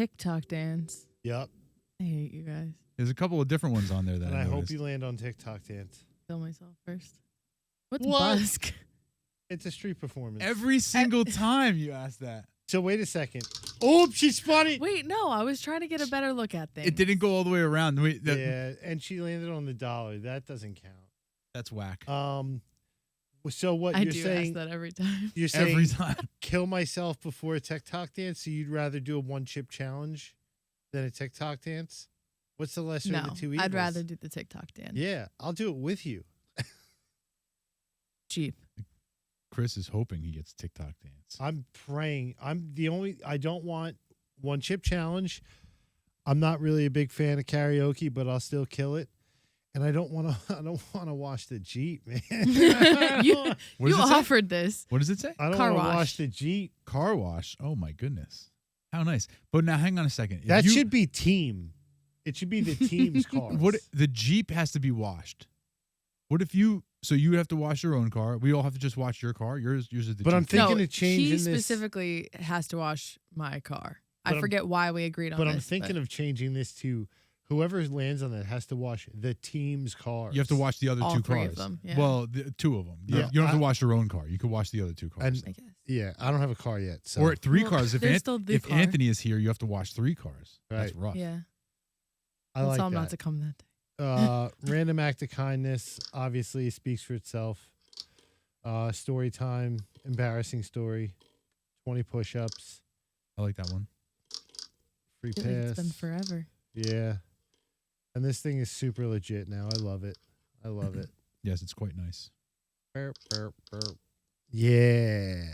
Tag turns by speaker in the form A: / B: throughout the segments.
A: TikTok dance.
B: Yep.
A: I hate you guys.
C: There's a couple of different ones on there that
B: And I
C: I
B: hope
C: noticed.
B: you land on TikTok dance.
A: Kill myself first. What's
B: What?
A: busk?
B: It's a street performance.
C: Every single time you ask that.
B: So wait a second. Oh, she spun it.
A: Wait, no. I was trying to get a better look at things.
C: It didn't go all the way around. Wait,
B: Yeah, and she landed on the dollar. That doesn't count.
C: That's whack.
B: So what
A: I
B: you're
A: do
B: saying?
A: ask that every time.
B: You're saying
C: Every time.
B: kill myself before a TikTok dance. So you'd rather do a one chip challenge than a TikTok dance? What's the lesser
A: No,
B: of the two evils?
A: I'd rather do the TikTok dance.
B: Yeah, I'll do it with you.
A: Cheap.
C: Kris is hoping he gets TikTok dance.
B: I'm praying. I don't want one chip challenge. I'm not really a big fan of karaoke, but I'll still kill it. And I don't want to wash the Jeep, man.
A: you
C: What does it say?
A: offered this.
C: What does it say?
B: I don't
A: Car
B: want to
A: wash.
B: wash the Jeep.
C: Car wash. Oh my goodness. How nice. But now hang on a second. If
B: That
C: you-
B: should be team. It should be the team's car.
C: What the Jeep has to be washed. What if you would have to wash your own car? We all have to just wash your car. Yours is the
B: But I'm
C: Jeep.
B: thinking
A: no,
B: of changing
A: he
B: this.
A: specifically has to wash my car.
B: But
A: I
B: I'm-
A: forget why we agreed on
B: But
A: this.
B: I'm thinking of changing this to whoever lands on that has to wash the team's car.
C: You have to wash the other
A: all
C: two
A: three
C: cars.
A: of them, yeah.
C: Well, two of them.
B: Yeah,
C: You don't have to
B: I-
C: wash your own car. You could wash the other two cars.
B: And
A: I guess.
B: yeah, I don't have a car yet. So
C: or three
A: Well,
C: cars.
A: there's still the
C: If
A: car.
C: Anthony is here, you have to wash three cars. That's
B: Right.
C: rough.
A: Yeah.
B: I
A: I'll
B: like
A: tell him
B: that.
A: not to come that day.
B: Random act of kindness obviously speaks for itself. Story time, embarrassing story, 20 push-ups,
C: I like that one.
B: free
A: I feel like
B: pass.
A: it's been forever.
B: Yeah. And this thing is super legit now. I love it. I love it.
C: Yes, it's quite nice.
B: Burp, burp, burp. Yeah.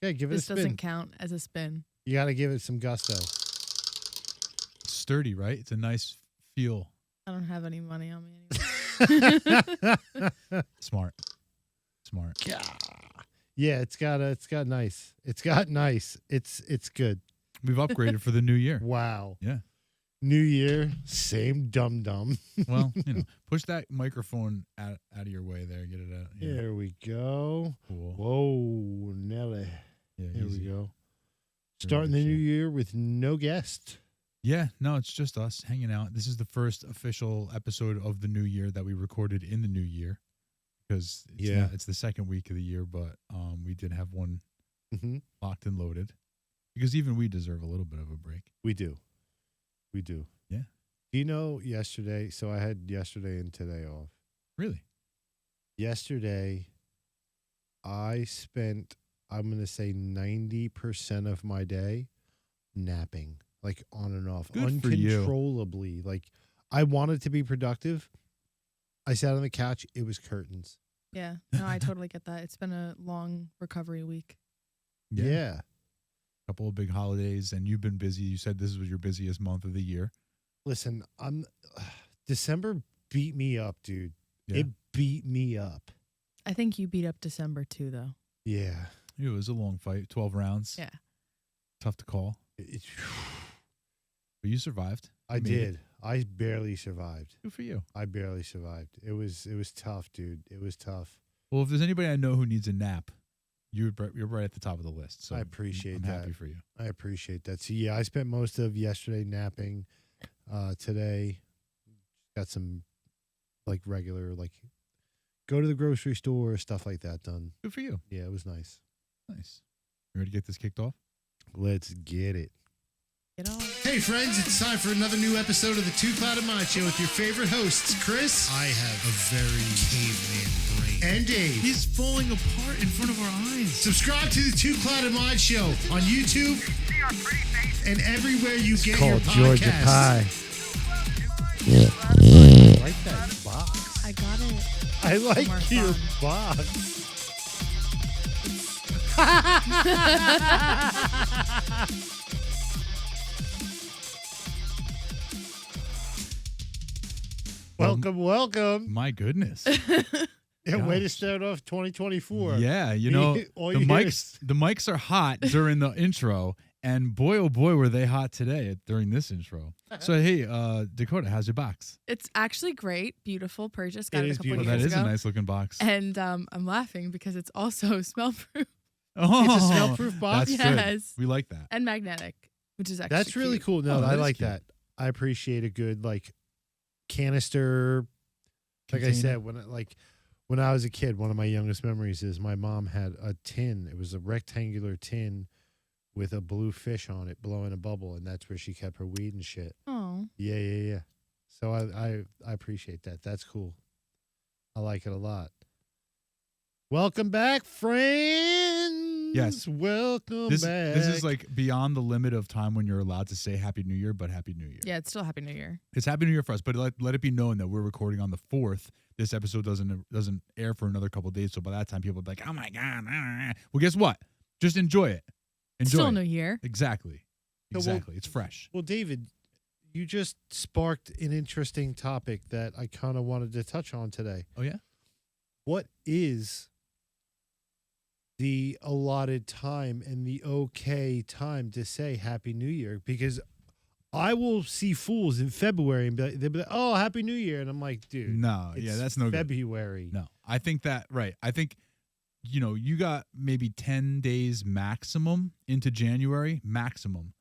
B: Okay, give it
A: This
B: a spin.
A: doesn't count as a spin.
B: You got to give it some gusto.
C: It's sturdy, right? It's a nice feel.
A: I don't have any money on me anymore.
C: Smart.
B: Yeah, it's got nice. It's good.
C: We've upgraded for the new year.
B: Wow.
C: Yeah.
B: New year, same dum dum.
C: Well, push that microphone out of your way there. Get it out. Yeah.
B: There we go.
C: Cool.
B: Whoa, Nelly.
C: Yeah,
B: Here
C: easy.
B: we go.
C: Very
B: Starting the
C: good
B: new
C: shape.
B: year with no guest.
C: Yeah, no, it's just us hanging out. This is the first official episode of the new year that we recorded in the new year because it's the second week of the year, but we did have one
B: Mm-hmm.
C: locked and loaded because even we deserve a little bit of a break.
B: We do.
C: Yeah.
B: Do you know yesterday? So I had yesterday and today off.
C: Really?
B: Yesterday, I spent, I'm going to say 90% of my day napping, like on and off,
C: Good for you.
B: uncontrollably. Like I wanted to be productive. I sat on the couch. It was curtains.
A: Yeah. No, I totally get that. It's been a long recovery week.
B: Yeah.
C: Couple of big holidays, and you've been busy. You said this was your busiest month of the year.
B: Listen, December beat me up, dude.
C: Yeah.
B: It beat me up.
A: I think you beat up December too, though.
B: Yeah.
C: It was a long fight, 12 rounds.
A: Yeah.
C: Tough to call,
B: It-
C: but you survived.
B: I
C: You made it.
B: did. I barely survived.
C: Good for you.
B: I barely survived. It was tough, dude. It was tough.
C: Well, if there's anybody I know who needs a nap, you're right at the top of the list. So
B: I appreciate
C: I'm
B: that.
C: happy for you.
B: I appreciate that. So yeah, I spent most of yesterday napping. Today, got some like regular go to the grocery store, stuff like that done.
C: Good for you.
B: Yeah, it was nice.
C: Nice. You ready to get this kicked off?
B: Let's get it.
A: Get on.
B: Hey friends, it's time for another new episode of the Two Clouded Mind Show with your favorite hosts, Kris.
D: I have a very caveman brain.
B: And Dave.
D: He's falling apart in front of our eyes.
B: Subscribe to the Two Clouded Mind Show on YouTube and everywhere you get your podcasts.
E: Georgia Pie.
B: I like that box.
A: I got it.
B: I like
A: More
B: your
A: fun.
B: box. Welcome.
C: My goodness.
B: Yeah, way to
C: Gosh.
B: start off 2024.
C: Yeah,
B: All
C: the
B: you hear
C: mics are hot during the intro, and boy oh boy were they hot today during this intro. So hey, Dakota, how's your box?
A: It's actually great. Beautiful purchase. Got
B: It
A: it,
B: is
A: a couple
B: beautiful.
C: That
A: years
C: is
A: ago.
C: a nice looking box.
A: And I'm laughing because it's also smell-proof
C: Oh,
B: It's a smell-proof box?
C: That's
A: Yes.
C: good. We like that.
A: and magnetic. which is actually
B: That's really
A: cute.
B: cool. No,
C: Oh, that
B: I
C: is
B: like
C: cute.
B: that. I appreciate a good like canister. Like I
C: Container.
B: said, canister. Like I
C: Container.
B: said, when I was a kid, one of my youngest memories is my mom had a tin. It was a rectangular tin with a blue fish on it blowing a bubble, and that's where she kept her weed and shit.
A: Oh,
B: Yeah. So I appreciate that. That's cool. I like it a lot. Welcome back, friends.
C: Yes.
B: Welcome
C: This
B: back.
C: is like beyond the limit of time when you're allowed to say Happy New Year, but Happy New Year.
A: yeah, it's still Happy New Year.
C: It's Happy New Year for us, but let it be known that we're recording on the 4th. This episode doesn't air for another couple of days, so by that time people will be like, "Oh my god!" Well, guess what? Just enjoy it.
A: It's
C: Enjoy
A: still
C: it.
A: New Year.
C: Exactly.
B: So
C: Exactly. It's fresh.
B: Well, David, you just sparked an interesting topic that I kind of wanted to touch on today.
C: Oh yeah.
B: What is the allotted time and the okay time to say Happy New Year? Because I will see fools in February and they'll be like, "Oh, Happy New Year," and I'm like, "Dude,
C: No.
B: it's
C: Yeah, that's no good.
B: February."
C: No, I think that right. I think you got maybe 10 days maximum into January maximum,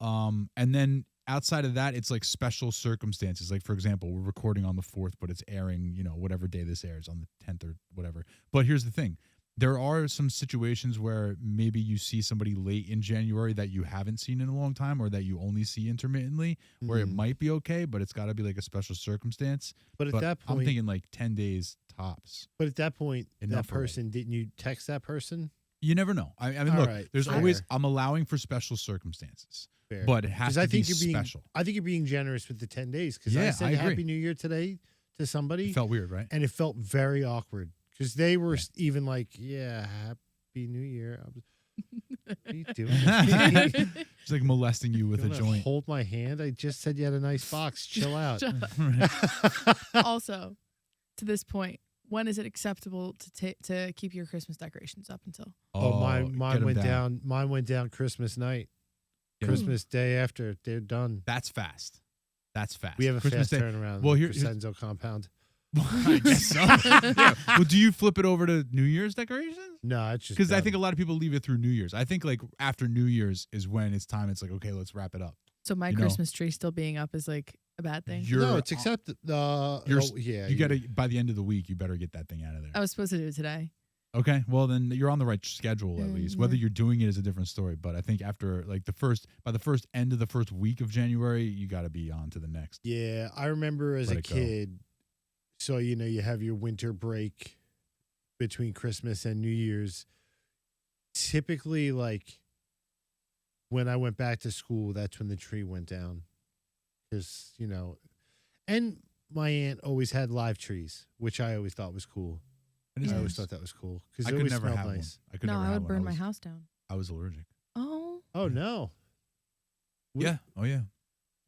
C: and then outside of that, it's like special circumstances. Like for example, we're recording on the 4th, but it's airing whatever day this airs on the 10th or whatever. But here's the thing. There are some situations where maybe you see somebody late in January that you haven't seen in a long time or that you only see intermittently where it
B: Mhm.
C: might be okay, but it's got to be like a special circumstance.
B: But at
C: But
B: that point,
C: I'm thinking like 10 days tops.
B: that
C: Enough
B: person didn't you text that person?
C: You never know. I mean,
B: All
C: look,
B: right,
C: there's
B: fair.
C: always, I'm allowing for special circumstances,
B: Fair.
C: but it has
B: 'Cause
C: to
B: I
C: be
B: think you're being
C: special.
B: I think you're being generous with the 10 days because I
C: Yeah,
B: said
C: I agree.
B: Happy New Year today to somebody
C: It felt weird, right?
B: and it felt very awkward because they were
C: Yeah.
B: even like, "Yeah, Happy New Year." I was, what are you doing?
C: It's like molesting you with
B: You
C: a
B: wanna
C: joint.
B: Hold my hand. I just said you had a nice box. Chill out.
A: Shut up. Also, to this point, when is it acceptable to keep your Christmas decorations up until?
B: Oh,
C: get
B: mine
C: 'em
B: went down. Mine went down Christmas night.
C: Get 'em-
B: Christmas day after they're done.
C: That's fast. That's fast.
B: We have a
C: Christmas
B: fast
C: Day.
B: turnaround.
C: Well,
B: in the
C: here's-
B: Crescenzo compound.
C: I guess so. Yeah. Well, do you flip it over to New Year's decorations?
B: No, it's just
C: Because I
B: done.
C: think a lot of people leave it through New Year's. I think like after New Year's is when it's time. It's like, okay, let's wrap it up.
A: So my
C: You know.
A: Christmas tree still being up is like a bad thing.
B: no, it's accepted. Yeah,
C: You got to by the end of the week. You better get that thing out of there.
A: I was supposed to do it today.
C: Okay, well then you're on the right schedule at least. Whether
A: Yeah.
C: you're doing it is a different story. But I think after like by the first end of the first week of January, you got to be on to the next.
B: Yeah, I remember as
C: Let
B: a
C: it go.
B: kid. So you have your winter break between Christmas and New Year's. Typically, like when I went back to school, that's when the tree went down. Because and my aunt always had live trees, which I always thought was cool.
C: It is
B: I always
C: nice.
B: thought that was cool because
C: I
B: it
C: could
B: always
C: never
B: smelled
C: have
B: nice.
C: one. I could
A: No,
C: never
A: I
C: have
A: would
C: one.
A: burn my house down.
C: I was allergic.
A: Oh,
B: Oh no! We-
C: Yeah. Oh yeah.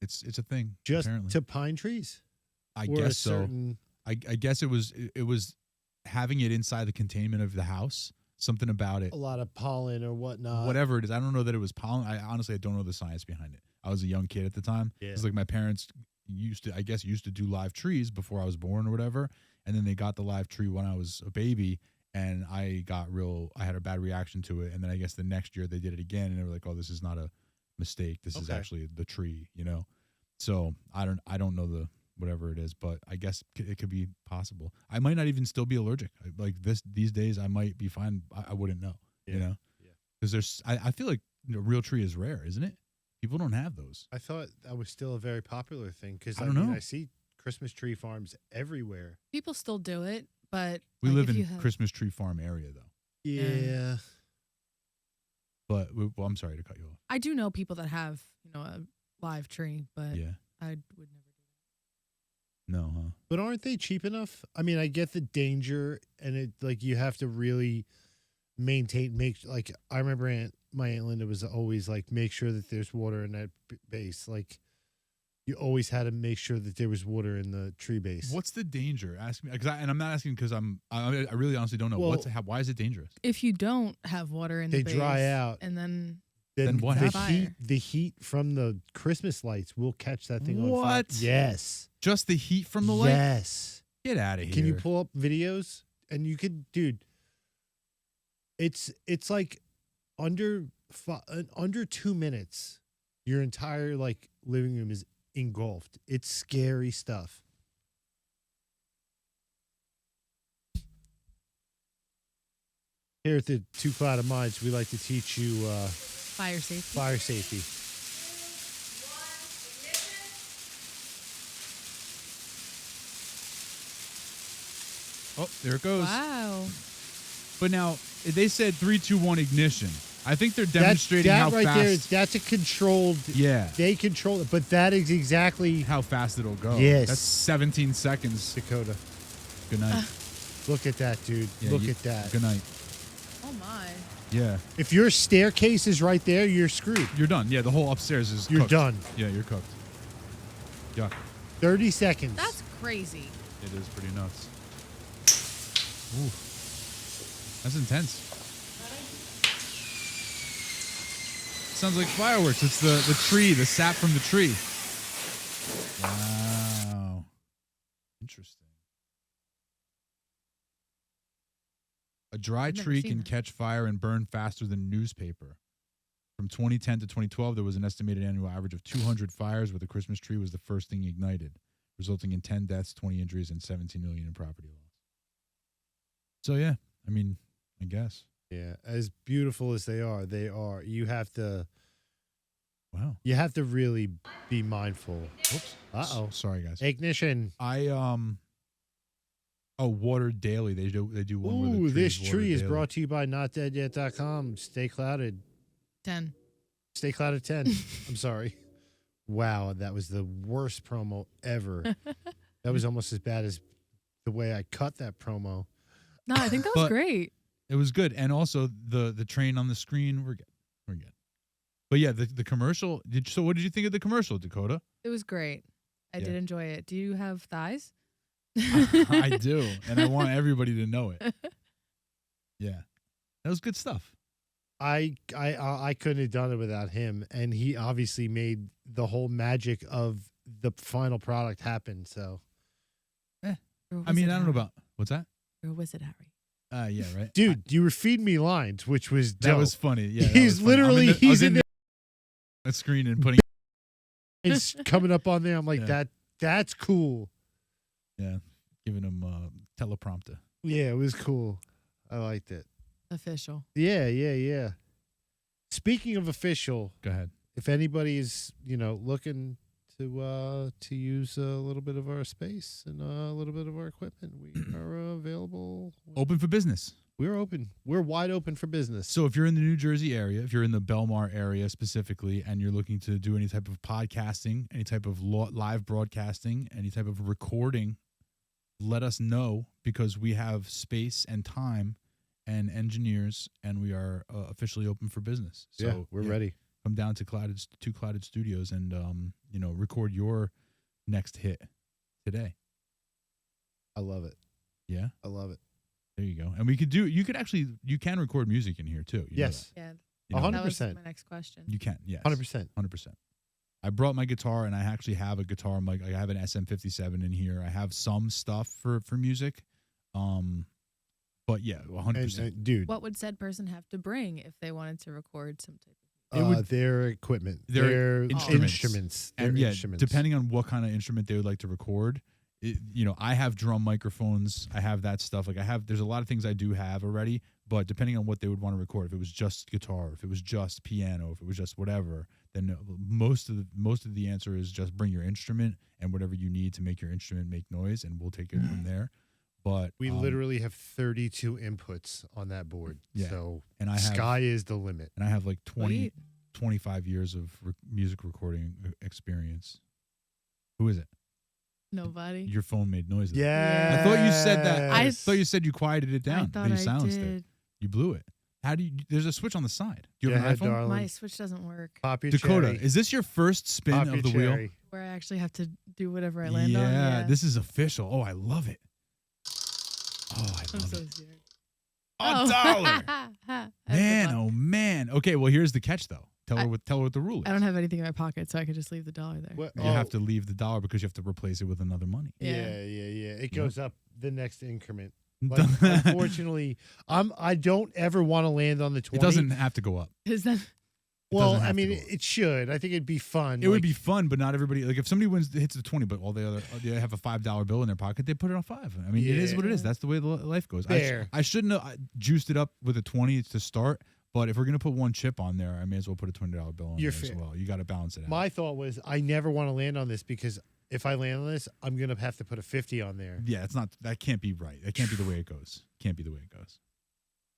C: It's a thing.
B: just
C: apparently.
B: to pine trees.
C: I
B: Or a
C: guess so.
B: certain-
C: I guess it was having it inside the containment of the house. Something about it.
B: a lot of pollen or whatnot.
C: Whatever it is. I don't know that it was pollen. I honestly don't know the science behind it. I was a young kid at the time.
B: Yeah.
C: It's like my parents used to do live trees before I was born or whatever. And then they got the live tree when I was a baby. And I had a bad reaction to it. And then I guess the next year they did it again. And they were like, oh, this is not a mistake. This is
B: Okay.
C: actually the tree, So I don't know the whatever it is, but I guess it could be possible. I might not even still be allergic. Like these days, I might be fine. I wouldn't know,
B: Yeah. Yeah.
C: Because I feel like a real tree is rare, isn't it? People don't have those.
B: I thought that was still a very popular thing because
C: I don't know.
B: I see Christmas tree farms everywhere.
A: people still do it, but
C: We
A: like,
C: live
A: if
C: in
A: you have-
C: Christmas tree farm area though.
B: Yeah.
C: But well, I'm sorry to cut you off.
A: I do know people that have a live tree, but
C: Yeah.
A: I would never do
C: No, huh?
B: But aren't they cheap enough? I mean, I get the danger and it like you have to really I remember my Aunt Linda was always like, make sure that there's water in that base. Like you always had to make sure that there was water in the tree base.
C: What's the danger? Ask me, and I'm not asking because I really honestly don't know.
B: Well-
C: Why is it dangerous?
A: If you don't have water in
B: They
A: the
B: dry
A: base,
B: out.
A: and then
C: Then what
B: the
C: happens?
B: the heat from the Christmas lights will catch that thing on fire.
C: What?
B: Yes.
C: Just the heat from the light?
B: Yes.
C: Get out of here.
B: Can you pull up videos? And you could, dude. It's like under 2 minutes. Your entire like living room is engulfed. It's scary stuff. Here at the Two Clouded Minds, we like to teach you
A: Fire safety.
B: fire safety.
C: Oh, there it goes.
A: Wow.
C: But now they said 3, 2, 1 ignition. I think they're
B: That
C: demonstrating how
B: right
C: fast.
B: there, that's a controlled.
C: Yeah.
B: They control it, but that is exactly
C: How fast it'll go.
B: Yes.
C: That's 17 seconds.
B: Dakota.
C: Good night.
B: Look at that, dude.
C: Yeah,
B: Look at that.
C: Good night.
A: Oh my.
C: Yeah.
B: If your staircase is right there, you're screwed.
C: You're done. Yeah, the whole upstairs is
B: You're
C: cooked.
B: done.
C: Yeah, you're cooked. Yeah.
B: 30 seconds.
A: That's crazy.
C: It is pretty nuts. Ooh. That's intense. Sounds like fireworks. It's the tree, the sap from the tree. Wow. Interesting. A dry
A: I've never
C: tree
A: seen
C: can
A: that.
C: catch fire and burn faster than newspaper. From 2010 to 2012, there was an estimated annual average of 200 fires, where the Christmas tree was the first thing ignited, resulting in 10 deaths, 20 injuries, and 17 million in property loss. So yeah, I mean, I guess.
B: Yeah, as beautiful as they are, you have to
C: Wow.
B: really be mindful.
C: Oops.
B: Uh-oh.
C: Sorry, guys.
B: Ignition.
C: Water daily. They do one where the
B: Ooh, this
C: trees
B: tree
C: water
B: is
C: daily.
B: brought to you by NotDeadYet.com. Stay clouded.
A: 10.
B: Stay clouded 10. I'm sorry. Wow, that was the worst promo ever. That was almost as bad as the way I cut that promo.
A: No, I think that was
C: But-
A: great.
C: It was good, and also the train on the screen. We're good. But yeah, the commercial. So what did you think of the commercial, Dakota?
A: It was great. I
C: Yeah.
A: did enjoy it. Do you have thighs?
C: I do, and I want everybody to know it. Yeah, that was good stuff.
B: I couldn't have done it without him, and he obviously made the whole magic of the final product happen. So,
C: I mean, I don't know about what's that.
A: Or was it Harry?
C: Yeah, right,
B: dude, you were feeding me lines, which was dope.
C: That was funny. Yeah, that
B: He's
C: was funny.
B: literally
C: I was in
B: there.
C: the screen and putting.
B: It's coming up on there. I'm like,
C: Yeah.
B: that's cool.
C: Yeah, giving him teleprompter.
B: Yeah, it was cool. I liked it.
A: Official.
B: Yeah. Speaking of official,
C: Go ahead.
B: if anybody is, looking to use a little bit of our space and a little bit of our equipment, we are available.
C: Open for business.
B: We're open. We're wide open for business.
C: So if you're in the New Jersey area, if you're in the Belmar area specifically, and you're looking to do any type of podcasting, any type of live broadcasting, any type of recording, let us know, because we have space and time and engineers, and we are officially open for business. So
B: yeah, we're ready.
C: Come down to Two Clouded Studios and record your next hit today.
B: I love it.
C: Yeah,
B: I love it.
C: there you go. And you can record music in here too. You know
B: Yes.
A: Yeah.
C: that. You know,
B: 100%.
A: That was my next question.
C: You can. Yes.
B: 100%.
C: 100%. I brought my guitar, and I actually have a guitar mic. I have an SM57 in here. I have some stuff for music. But yeah, 100%.
B: And, dude,
A: What would said person have to bring if they wanted to record some type
C: it would-
B: their equipment,
C: their
B: their
C: instruments.
B: instruments,
C: And
B: their
C: yeah,
B: instruments.
C: depending on what kind of instrument they would like to record, I have drum microphones. I have that stuff. There's a lot of things I do have already, but depending on what they would want to record, if it was just guitar, if it was just piano, if it was just whatever, then most of the answer is just bring your instrument and whatever you need to make your instrument make noise, and we'll take it from there. But
B: We literally have 32 inputs on that board.
C: Yeah.
B: So
C: and I have
B: sky is the limit.
C: and I have like
A: of
C: 20, 25 years of music recording experience. Who is it?
A: Nobody.
C: Your phone made noises.
B: Yeah.
C: I thought you said that. I
A: Yes.
C: thought you said you quieted it
A: I
C: down.
A: thought
C: Your
A: I
C: silence
A: did.
C: there. You blew it. How do you? There's a switch on the side. Do you
B: Go
C: have
B: ahead,
C: an iPhone?
B: darling.
A: My switch doesn't work.
B: Pop your
C: Dakota,
B: cherry.
C: is this your first spin
B: Pop
C: of
B: your
C: the wheel?
B: cherry.
A: Where I actually have to do whatever I land on.
C: Yeah,
A: Yeah.
C: this is official. Oh, I love it. Oh, I
A: I'm
C: love
A: so
C: it.
A: scared.
C: $1. Man, oh man. Okay, well here's the catch though. Tell her what the rule is.
A: I don't have anything in my pocket, so I could just leave the dollar there.
B: What-
C: You
B: oh,
C: have to leave the dollar because you have to replace it with another money.
B: Yeah.
A: Yeah.
B: It goes up the next increment. Like, unfortunately, I don't ever want to land on the 20.
C: It doesn't have to go up.
A: Is that
B: Well,
C: doesn't
B: I
C: have to
B: mean,
C: go.
B: it should. I think it'd be fun.
C: It would be fun, but not everybody. Like if somebody hits the 20, but all they have a $5 bill in their pocket, they put it on 5. I mean, it is what it is.
A: Yeah.
C: That's the way life goes.
B: Fair.
C: I shouldn't have juiced it up with a 20 to start, but if we're gonna put one chip on there, I may as well put a $20 bill on
B: You're
C: there as
B: fair.
C: well. You got to balance it out.
B: My thought was I never want to land on this because if I land on this, I'm gonna have to put a 50 on there.
C: Yeah, it's not. That can't be right. That can't be the way it goes. Can't be the way it goes.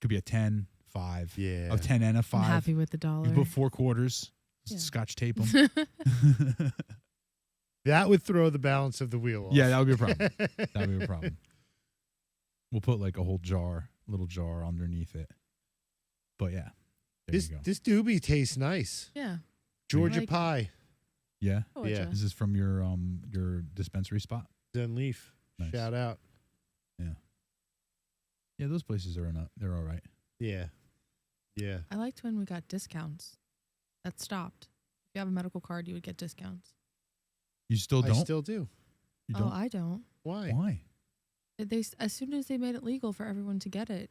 C: Could be a 10, 5,
B: Yeah.
C: a 10 and a
A: I'm
C: 5.
A: happy with the dollar.
C: You put 4 quarters.
A: Yeah.
C: Scotch tape them.
B: That would throw the balance of the wheel off.
C: Yeah, that would be a problem. That would be a problem. We'll put like a whole little jar underneath it. But yeah, there
B: This
C: you go.
B: this doobie tastes nice.
A: Yeah.
B: Georgia
A: Like-
B: pie,
C: Yeah,
B: Yeah.
C: is this from your dispensary spot?
B: Zen Leaf.
C: Nice.
B: Shout out.
C: Yeah, those places are they're all right.
B: Yeah. Yeah.
A: I liked when we got discounts. That stopped. If you have a medical card, you would get discounts.
C: You still don't?
B: I still do.
C: You
A: Oh,
C: don't?
A: I don't.
B: Why?
C: Why?
A: As soon as they made it legal for everyone to get it,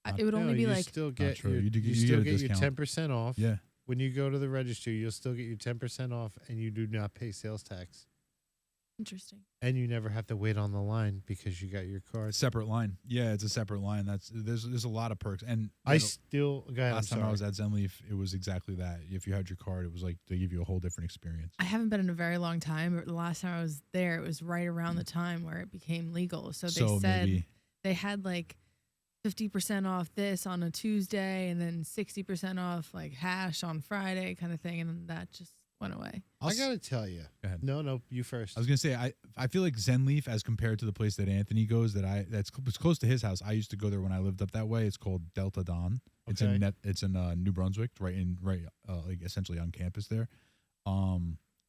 C: Not-
A: it would only
B: No,
A: be
B: you
A: like
B: still get
C: true.
B: your,
C: You do
B: you
C: get- you
B: still
C: get a
B: get your
C: discount.
B: 10% off.
C: Yeah.
B: When you go to the registry, you'll still get your 10% off and you do not pay sales tax.
A: interesting.
B: And you never have to wait on the line because you got your card.
C: Separate line. Yeah, it's a separate line. There's a lot of perks. And
B: I still go ahead,
C: last
B: I'm
C: time I
B: sorry.
C: was at Zenleaf, it was exactly that. If you had your card, it was like they give you a whole different experience.
A: I haven't been in a very long time, but the last time I was there, it was right around the time where it became legal. So they said
C: maybe
A: they had like 50% off this on a Tuesday and then 60% off like hash on Friday kind of thing. And then that just went away.
B: I got to tell you.
C: Go ahead.
B: No, you first.
C: I was gonna say I feel like Zenleaf as compared to the place that Anthony goes it's close to his house. I used to go there when I lived up that way. It's called Delta Dawn. It's
B: Okay.
C: in New Brunswick, right like essentially on campus there.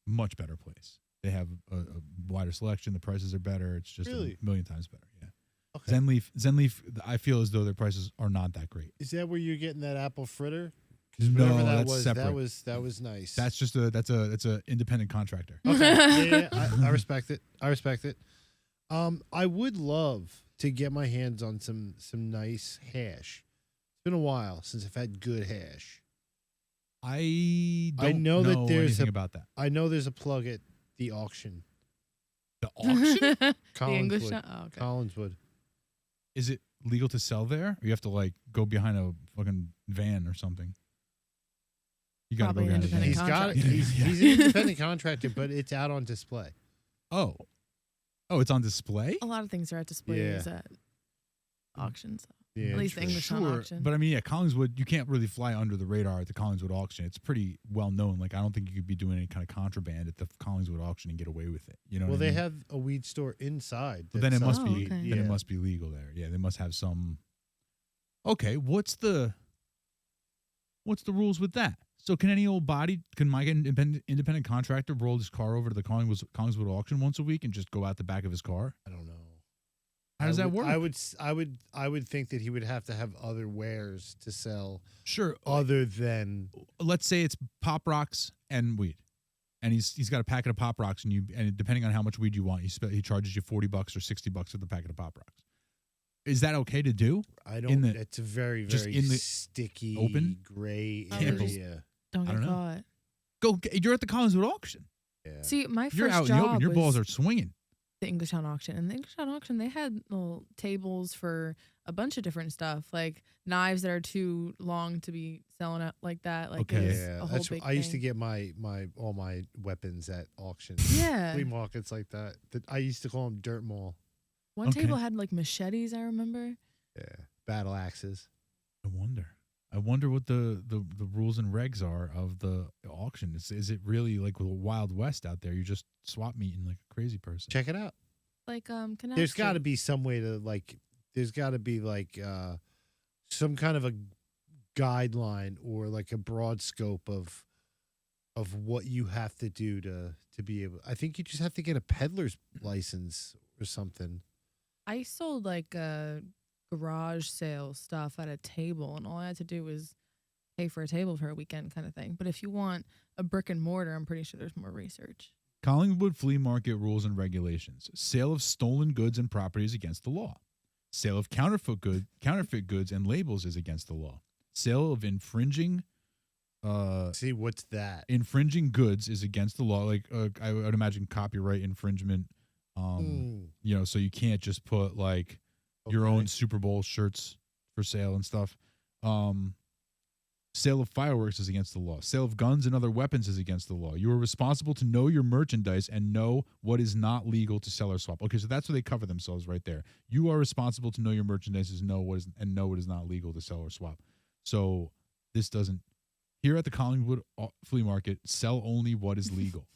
C: Much better place. They have a wider selection. The prices are better. It's just
B: Really?
C: a million times better. Yeah.
B: Okay.
C: Zenleaf. I feel as though their prices are not that great.
B: Is that where you're getting that apple fritter? 'Cause
C: No,
B: whatever that
C: that's
B: was,
C: separate.
B: that was nice.
C: That's just that's a independent contractor.
B: okay. Yeah, I respect it. I respect it. I would love to get my hands on some nice hash. It's been a while since I've had good hash.
C: I don't
B: know that there's
C: anything
B: a-
C: about that.
B: I know there's a plug at the auction.
C: The auction.
A: The English.
B: Collinswood.
A: Oh, okay.
B: Collinswood.
C: Is it legal to sell there? Or you have to like go behind a fucking van or something? You gotta
A: Probably
C: go
A: an
C: behind a van.
A: independent
B: He's got it.
A: contractor.
B: He's an independent contractor, but it's out on display.
C: Oh, it's on display.
A: A lot of things are at displays at auctions.
B: Yeah,
A: At least the
B: true.
A: English on auction.
C: But I mean, yeah, Collingswood. You can't really fly under the radar at the Collingswood auction. It's pretty well known. Like I don't think you could be doing any kind of contraband at the Collingswood auction and get away with it. You know?
B: Well,
C: what I
B: they
C: mean?
B: have a weed store inside.
C: But then it
B: that
C: must
B: sells
A: Oh,
C: be.
A: okay.
C: Then it must be legal there. Yeah, they must have some. Okay, what's the rules with that? So can any old body, can my independent contractor roll his car over to the Collingswood auction once a week and just go out the back of his car?
B: I don't know.
C: How does that work?
B: I would think that he would have to have other wares to sell
C: Sure.
B: other than
C: Let's say it's pop rocks and weed, and he's got a packet of pop rocks, and depending on how much weed you want, he charges you $40 or $60 for the packet of pop rocks. Is that okay to do?
B: I don't.
C: the-
B: It's a very
C: just
B: very
C: in the
B: sticky
C: open?
B: gray
A: Can't
B: area.
A: Don't
C: I
A: get
C: don't know.
A: caught.
C: You're at the Collingswood auction.
B: Yeah.
A: See, my
C: You're
A: first
C: out in the
A: job
C: open. Your
A: was
C: balls are swinging.
A: the English on auction. And the English on auction, they had little tables for a bunch of different stuff, like knives that are too long to be selling out like that. Like
C: Okay.
A: it was
B: Yeah,
A: a whole
B: that's
A: big
B: I used to
A: thing.
B: get my all my weapons at auctions.
A: Yeah.
B: Flea markets like that. I used to call them dirt mall.
A: One
C: Okay.
A: table had like machetes, I remember.
B: Yeah, battle axes.
C: I wonder what the rules and regs are of the auction. Is it really like with a Wild West out there? You're just swap meeting like a crazy person.
B: Check it out.
A: Like Canal
B: There's got to
A: Street.
B: be some way to like. There's got to be like some kind of a guideline or like a broad scope of what you have to do to be able. I think you just have to get a peddler's license or something.
A: I sold like garage sale stuff at a table, and all I had to do was pay for a table for a weekend kind of thing. But if you want a brick and mortar, I'm pretty sure there's more research.
C: Collingwood Flea Market rules and regulations. Sale of stolen goods and property is against the law. Sale of counterfeit goods and labels is against the law. Sale of infringing
B: See, what's that?
C: infringing goods is against the law. Like I would imagine copyright infringement. So you can't just put like your
B: Okay.
C: own Super Bowl shirts for sale and stuff. Sale of fireworks is against the law. Sale of guns and other weapons is against the law. You are responsible to know your merchandise and know what is not legal to sell or swap. Okay, so that's where they cover themselves right there. You are responsible to know your merchandise and know what is not legal to sell or swap. So this doesn't. Here at the Collingwood Flea Market, sell only what is legal.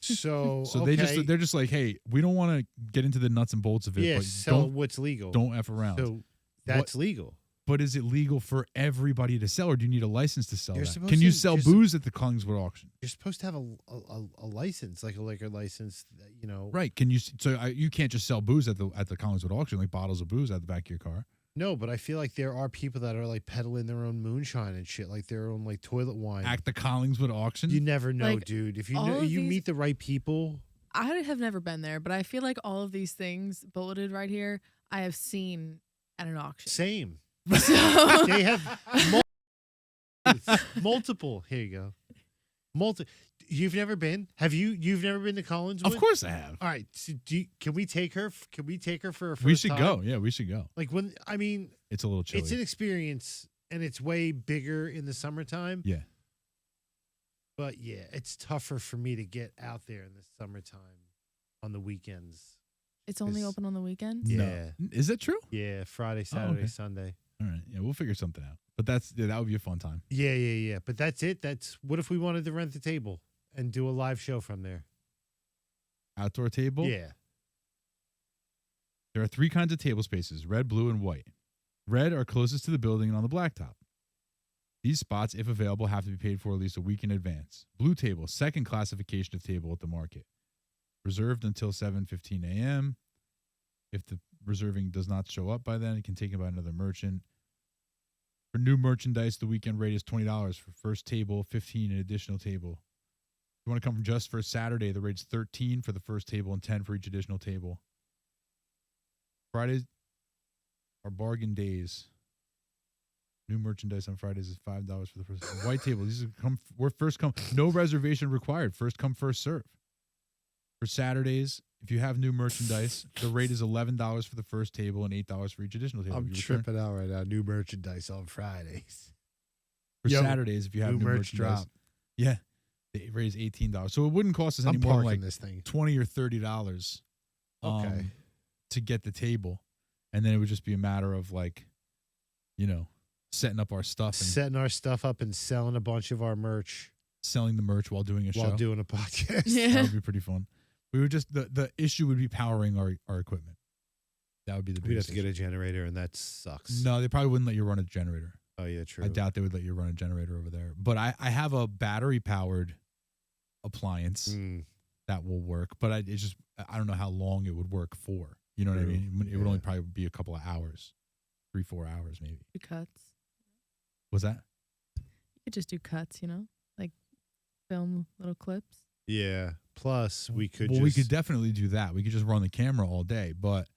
B: So
C: So they're just like, hey, we don't want to get into the nuts and bolts of it,
B: yeah,
C: but
B: sell what's legal.
C: don't F around.
B: So that's legal.
C: But is it legal for everybody to sell, or do you need a license to sell
B: You're
C: that?
B: supposed
C: Can you
B: to
C: sell
B: just-
C: booze at the Collingswood auction?
B: You're supposed to have a license, like a liquor license.
C: Right. Can you? So you can't just sell booze at the Collingswood auction, like bottles of booze at the back of your car.
B: No, but I feel like there are people that are like peddling their own moonshine and shit, like their own like toilet wine.
C: At the Collingswood auction?
B: You never know,
A: Like,
B: dude. If you
A: all
B: know,
A: of
B: you
A: these-
B: meet the right people.
A: I have never been there, but I feel like all of these things bulleted right here, I have seen at an auction.
B: Same.
A: So
B: They have multiple. Here you go. You've never been? Have you? You've never been to Collinswood?
C: Of course I have.
B: All right. So can we take her? Can we take her for a first
C: We should
B: time?
C: go. Yeah, we should go.
B: Like when I mean,
C: It's a little chilly.
B: it's an experience, and it's way bigger in the summertime.
C: Yeah.
B: But yeah, it's tougher for me to get out there in the summertime on the weekends.
A: it's only
B: It's-
A: open on the weekends.
B: Yeah.
C: No. Is that true?
B: Yeah, Friday, Saturday,
C: okay.
B: Sunday.
C: All right. Yeah, we'll figure something out. But that would be a fun time.
B: Yeah. But that's it. What if we wanted to rent the table and do a live show from there?
C: Outdoor table?
B: Yeah.
C: There are 3 kinds of table spaces, red, blue, and white. Red are closest to the building and on the blacktop. These spots, if available, have to be paid for at least a week in advance. Blue table, second classification of table at the market. Reserved until 7:15 a.m. If the reserving does not show up by then, it can take it by another merchant. For new merchandise, the weekend rate is $20 for first table, $15 an additional table. If you want to come just for Saturday, the rate's $13 for the first table and $10 for each additional table. Fridays are bargain days. New merchandise on Fridays is $5 for the first. White table. These are we're first come. No reservation required. First come, first serve. For Saturdays, if you have new merchandise, the rate is $11 for the first table and $8 for each additional table.
B: I'm
C: If you return-
B: tripping out right now. New merchandise on Fridays.
C: For
B: Yo,
C: Saturdays, if you have
B: new
C: new
B: merch
C: merchandise,
B: drop.
C: yeah, the rate is $18. So it wouldn't cost us
B: I'm
C: any more than
B: parking
C: like
B: this thing.
C: $20 or $30.
B: Okay.
C: To get the table, and then it would just be a matter of like, setting up our stuff and
B: Setting our stuff up and selling a bunch of our merch
C: selling the merch while doing a
B: while
C: show.
B: doing a podcast.
C: That
A: Yeah.
C: would be pretty fun. We would just the issue would be powering our equipment. That would be the
B: We'd have
C: biggest
B: to get
C: issue.
B: a generator, and that sucks.
C: No, they probably wouldn't let you run a generator.
B: Oh yeah, true.
C: I doubt they would let you run a generator over there. But I have a battery powered appliance
B: Mm,
C: that will work. But I don't know how long it would work for. You know what I
B: True.
C: mean? It would only
B: Yeah.
C: probably be a couple of hours, 3-4 hours maybe.
A: Do cuts.
C: Was that?
A: You could just do cuts, like film little clips.
B: yeah. Plus, we could.
C: Well,
B: just,
C: we could definitely do that. We could just run the camera all day. But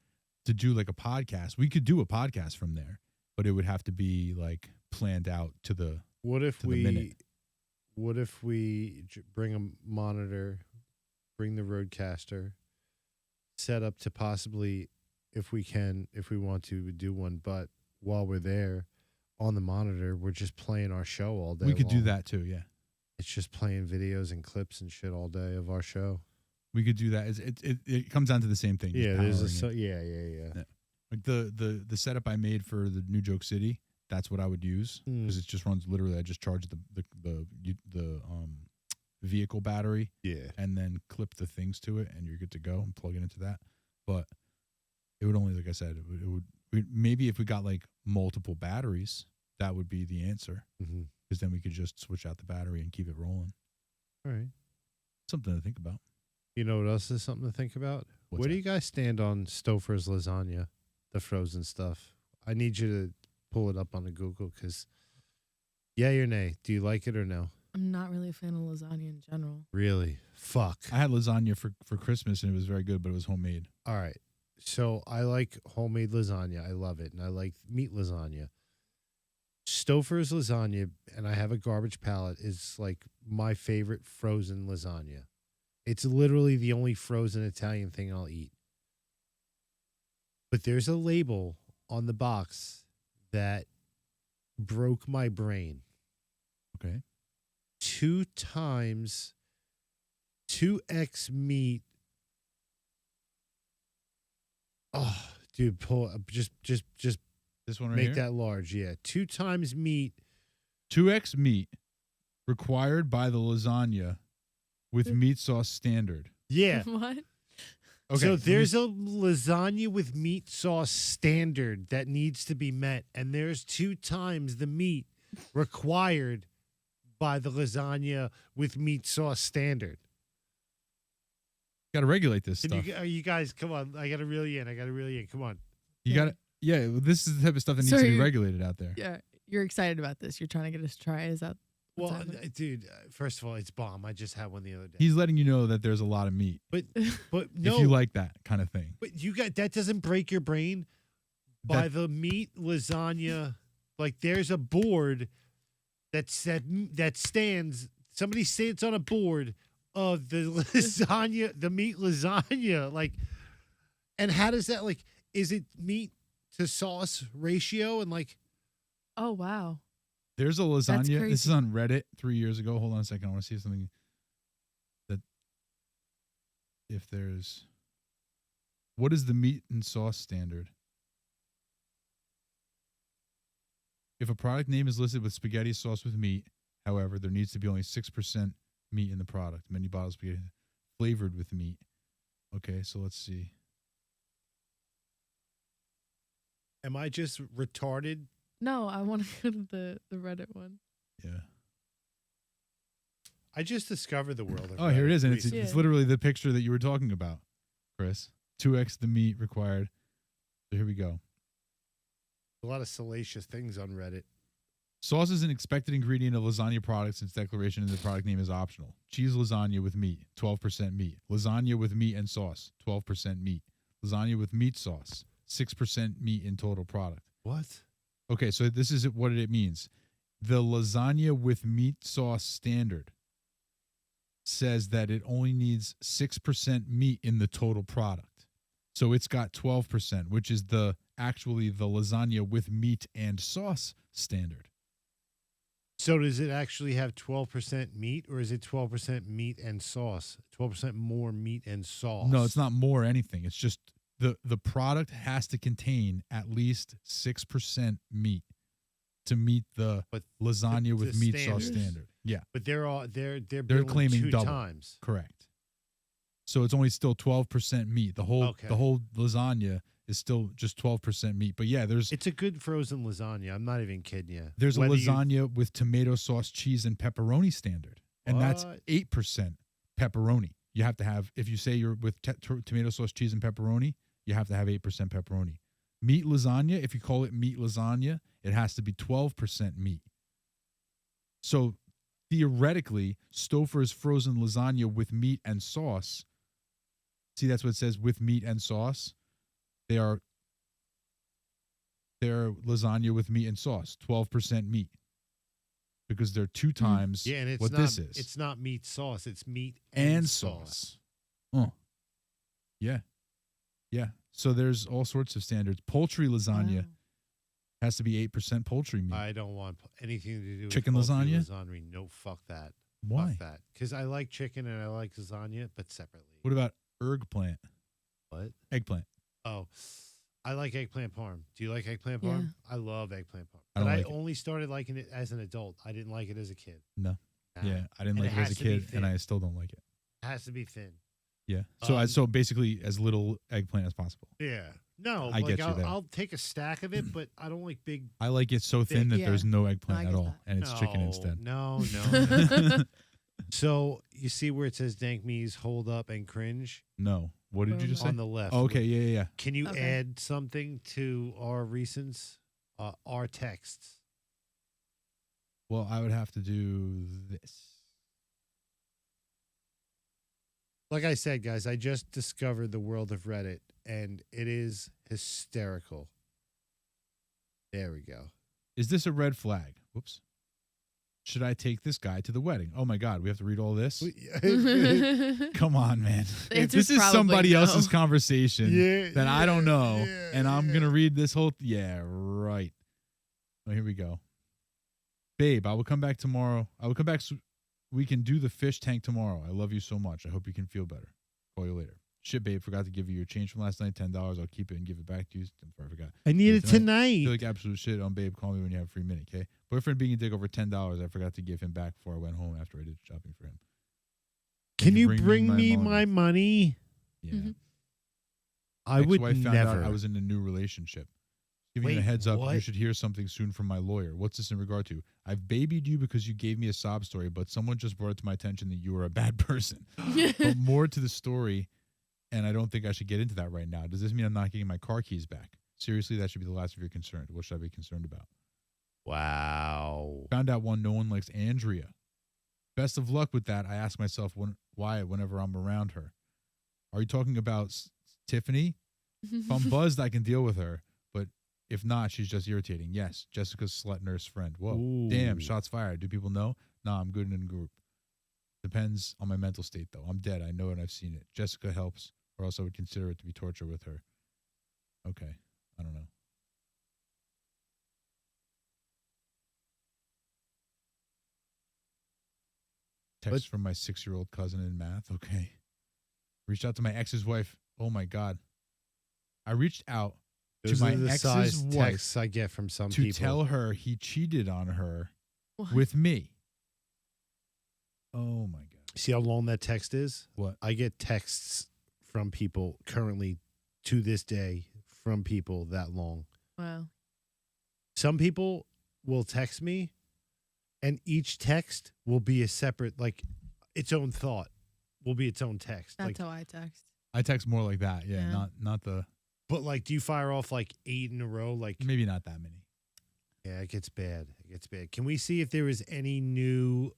C: to do like a podcast, we could do a podcast from there. But it would have to be like planned out to the.
B: What if
C: to the minute.
B: we bring a monitor, bring the Roadcaster, set up to possibly, if we want to do one, but while we're there on the monitor, we're just playing our show all day.
C: We could do
B: long.
C: that too. Yeah,
B: It's just playing videos and clips and shit all day of our show.
C: we could do that. It comes down to the same thing. just
B: Yeah, there's
C: powering it.
B: yeah.
C: Yeah. Like the setup I made for the New Joke City. That's what I would use because it just runs literally. I just charge the vehicle battery
B: Yeah.
C: and then clip the things to it, and you're good to go and plug it into that. But it would only, like I said, it would maybe if we got like multiple batteries, that would be the answer
B: Mm-hmm.
C: because then we could just switch out the battery and keep it rolling.
B: All right.
C: Something to think about.
B: You know what else is something to think about?
C: What's
B: Where do
C: that?
B: you guys stand on Stouffer's lasagna, the frozen stuff? I need you to pull it up on the Google because, yay or nay, do you like it or no?
A: I'm not really a fan of lasagna in general.
B: Really? Fuck.
C: I had lasagna for Christmas and it was very good, but it was homemade.
B: All right. So I like homemade lasagna. I love it. And I like meat lasagna. Stouffer's lasagna, and I have a garbage pallet, is like my favorite frozen lasagna. It's literally the only frozen Italian thing I'll eat. But there's a label on the box that broke my brain.
C: Okay.
B: 2 times 2x meat. Oh, dude, pull up. Just
C: This one right
B: make
C: here.
B: that large. Yeah. 2 times meat.
C: 2x meat required by the lasagna with meat sauce standard.
B: Yeah.
A: What?
C: Okay.
B: So there's a lasagna with meat sauce standard that needs to be met, and there's 2 times the meat required by the lasagna with meat sauce standard.
C: got to regulate this
B: Can
C: stuff.
B: you guys, come on. I got to reel you in. Come on.
C: You got to, yeah, this is the type of stuff that needs
A: So
C: to be
A: you-
C: regulated out there.
A: Yeah, you're excited about this. You're trying to get us to try it. Is that what's
B: Well,
A: happening?
B: dude, first of all, it's bomb. I just had one the other day.
C: He's letting you know that there's a lot of meat
B: But no,
C: if you like that kind of thing.
B: but you got that doesn't break your brain by
C: That-
B: the meat lasagna. Like there's a board that stands. Somebody sits on a board of the lasagna, the meat lasagna. Like, and how does that like? Is it meat to sauce ratio? And like,
A: Oh wow.
C: There's a lasagna. This
A: crazy.
C: is on Reddit 3 years ago. Hold on a second. I want to see something that if there's what is the meat and sauce standard? If a product name is listed with spaghetti sauce with meat, however, there needs to be only 6% meat in the product. Many bottles of spaghetti flavored with meat. Okay, so let's see.
B: am I just retarded?
A: No, I want to go to the Reddit one.
C: Yeah.
B: I just discovered the world. Of
C: Oh, here it
B: Reddit
C: is, and it's
B: recently.
A: Yeah.
C: it's literally the picture that you were talking about, Chris. 2x the meat required. So here we go.
B: a lot of salacious things on Reddit.
C: Sauce is an expected ingredient of lasagna products. Its declaration in the product name is optional. Cheese lasagna with meat, 12% meat. Lasagna with meat and sauce, 12% meat. Lasagna with meat sauce, 6% meat in total product.
B: What?
C: Okay, so this is what it means. The lasagna with meat sauce standard says that it only needs 6% meat in the total product. So it's got 12%, which is actually the lasagna with meat and sauce standard.
B: So does it actually have 12% meat, or is it 12% meat and sauce? 12% more meat and sauce?
C: No, it's not more anything. It's just the product has to contain at least 6% meat to meet the
B: But
C: lasagna with
B: the
C: meat sauce
B: standards.
C: standard. Yeah,
B: But they're billing
C: claiming
B: 2
C: double.
B: times.
C: correct. So it's only still 12% meat. The whole
B: Okay.
C: lasagna is still just 12% meat. But yeah, there's
B: It's a good frozen lasagna. I'm not even kidding you.
C: there's a
B: Whether you-
C: lasagna with tomato sauce, cheese, and pepperoni standard, and that's
B: What?
C: 8% pepperoni. You have to have, if you say you're with tomato sauce, cheese, and pepperoni, you have to have 8% pepperoni. Meat lasagna, if you call it meat lasagna, it has to be 12% meat. So theoretically, Stouffer's frozen lasagna with meat and sauce. See, that's what it says, with meat and sauce. They're lasagna with meat and sauce, 12% meat. Because they're 2 times
B: Yeah, and it's
C: what
B: not,
C: this is.
B: It's not meat sauce. It's meat
C: and
B: sauce.
C: sauce. Oh. Yeah. Yeah. So there's all sorts of standards. Poultry lasagna
A: Wow.
C: has to be 8% poultry meat.
B: I don't want anything to do with
C: Chicken
B: poultry
C: lasagna?
B: lasagna. No, fuck that.
C: Why?
B: Fuck that. Because I like chicken and I like lasagna, but separately.
C: What about eggplant?
B: What?
C: Eggplant.
B: Oh, I like eggplant parm. Do you like eggplant parm?
A: Yeah.
B: I love eggplant parm.
C: I
B: But
C: don't
B: I
C: like it.
B: only started liking it as an adult. I didn't like it as a kid.
C: No.
B: Nah.
C: Yeah, I didn't
B: And
C: like
B: it
C: it as
B: has
C: a
B: to be
C: kid, and I
B: thin.
C: still don't like it.
B: It has to be thin.
C: Yeah. So
B: Um,
C: so basically as little eggplant as possible.
B: Yeah. No,
C: I
B: like
C: get you
B: I'll,
C: there.
B: I'll take a stack of it, but I don't like big.
C: I like it so thin that
A: Yeah.
C: there's no
A: No,
C: eggplant
A: I
C: at
A: get
C: all,
A: that.
C: and it's chicken instead.
B: No, no. So you see where it says "Dank Me's Hold Up and Cringe"
C: No. What did you just say?
B: on the left?
C: Oh, okay. Yeah, yeah, yeah.
B: Can you
A: Okay.
B: add something to our recents, our texts?
C: Well, I would have to do this.
B: Like I said, guys, I just discovered the world of Reddit, and it is hysterical. There we go.
C: Is this a red flag? Whoops. Should I take this guy to the wedding? Oh my God, we have to read all this? Come on, man. If this is
A: probably
C: somebody
A: no.
C: else's conversation that I don't know,
B: yeah,
C: and I'm going to read this whole... Yeah, right. Oh, here we go. Babe, I will come back tomorrow. I will come back so we can do the fish tank tomorrow. I love you so much. I hope you can feel better. Call you later. Shit, babe, forgot to give you your change from last night, $10. I'll keep it and give it back to you. I forgot.
B: I need it
C: I feel
B: tonight.
C: like absolute shit on babe. Call me when you have a free minute, okay? Boyfriend being a dick over $10. I forgot to give him back before I went home after I did shopping for him.
B: Can you bring me my money?
C: Yeah.
A: Mhm.
B: I would
C: Ex-wife found
B: never.
C: out I was in a new relationship. Giving you a
B: Wait,
C: heads up, you
B: what?
C: should hear something soon from my lawyer. What's this in regard to? I've babied you because you gave me a sob story, but someone just brought it to my attention that you were a bad person. But more to the story, and I don't think I should get into that right now. Does this mean I'm not getting my car keys back? Seriously, that should be the last of your concern. What should I be concerned about?
B: Wow.
C: Found out no one likes Andrea. Best of luck with that. I ask myself why whenever I'm around her. Are you talking about Tiffany? If I'm buzzed, I can deal with her. But if not, she's just irritating. Yes, Jessica's slut nurse friend. Whoa. Damn,
B: Ooh.
C: shots fired. Do people know? Nah, I'm good in a group. Depends on my mental state, though. I'm dead. I know it. I've seen it. Jessica helps, or else I would consider it to be torture with her. Okay. I don't know. Text from my 6-year-old cousin in math. Okay. Reached out to my ex's wife. Oh, my God. I reached out
B: Those
C: to my
B: are the
C: ex's
B: size
C: wife
B: texts I get from some
C: to
B: people.
C: tell her he cheated on her
A: What?
C: with me. Oh, my God.
B: See how long that text is?
C: What?
B: I get texts from people currently to this day from people that long.
A: Wow.
B: Some people will text me, and each text will be a separate, like, its own thought will be its own text.
A: That's
B: Like,
A: how I text.
C: I text more like that. Yeah,
A: Yeah.
C: not the,
B: but like, do you fire off like 8 in a row? Like,
C: maybe not that many.
B: yeah, it gets bad. It gets bad. Can we see if there is any new,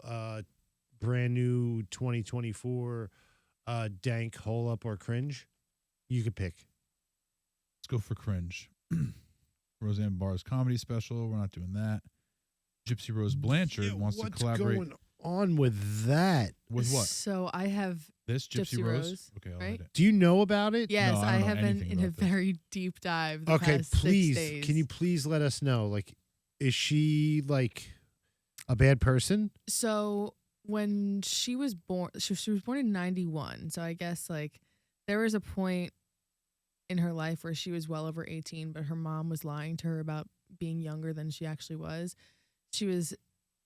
B: brand new 2024 dank hole up or cringe? You could pick.
C: Let's go for cringe. Roseanne Barr's comedy special. We're not doing that. Gypsy Rose Blanchard
B: Yeah,
C: wants to
B: what's
C: collaborate
B: going on with that?
C: with what?
A: So I have,
C: This Gypsy,
A: Gypsy
C: Rose?
A: Rose,
C: Okay, I'll
A: right?
C: hit it.
B: Do you know about it?
A: yes,
C: No, I
A: I
C: don't know
A: have been
C: anything
A: in a
C: about this.
A: very deep dive the
B: Okay,
A: past
B: please.
A: 6 days.
B: Can you please let us know? Like, is she like a bad person?
A: So when she was born, she was born in 91. So I guess like there was a point in her life where she was well over 18, but her mom was lying to her about being younger than she actually was.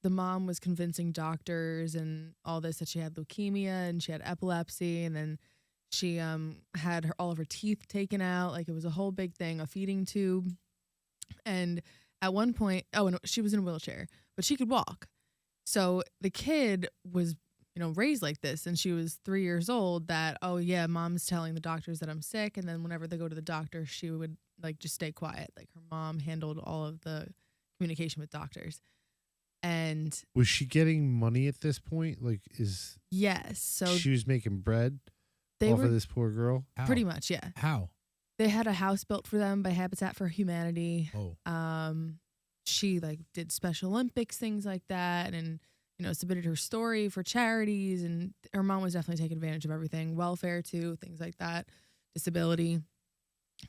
A: The mom was convincing doctors and all this that she had leukemia and she had epilepsy, and then she had all of her teeth taken out. Like, it was a whole big thing, a feeding tube. And at one point, and she was in a wheelchair, but she could walk. So the kid was, raised like this, and she was 3 years old, that, oh yeah, mom's telling the doctors that I'm sick. And then whenever they go to the doctor, she would like just stay quiet. Like, her mom handled all of the communication with doctors. And
B: Was she getting money at this point? Like,
A: yes, so
B: she was making bread
A: they
B: off
A: were
B: of this poor girl?
C: How?
A: pretty much, yeah.
C: How?
A: They had a house built for them by Habitat for Humanity.
C: Oh.
A: She like did Special Olympics, things like that, and submitted her story for charities. And her mom was definitely taking advantage of everything, welfare too, things like that, disability.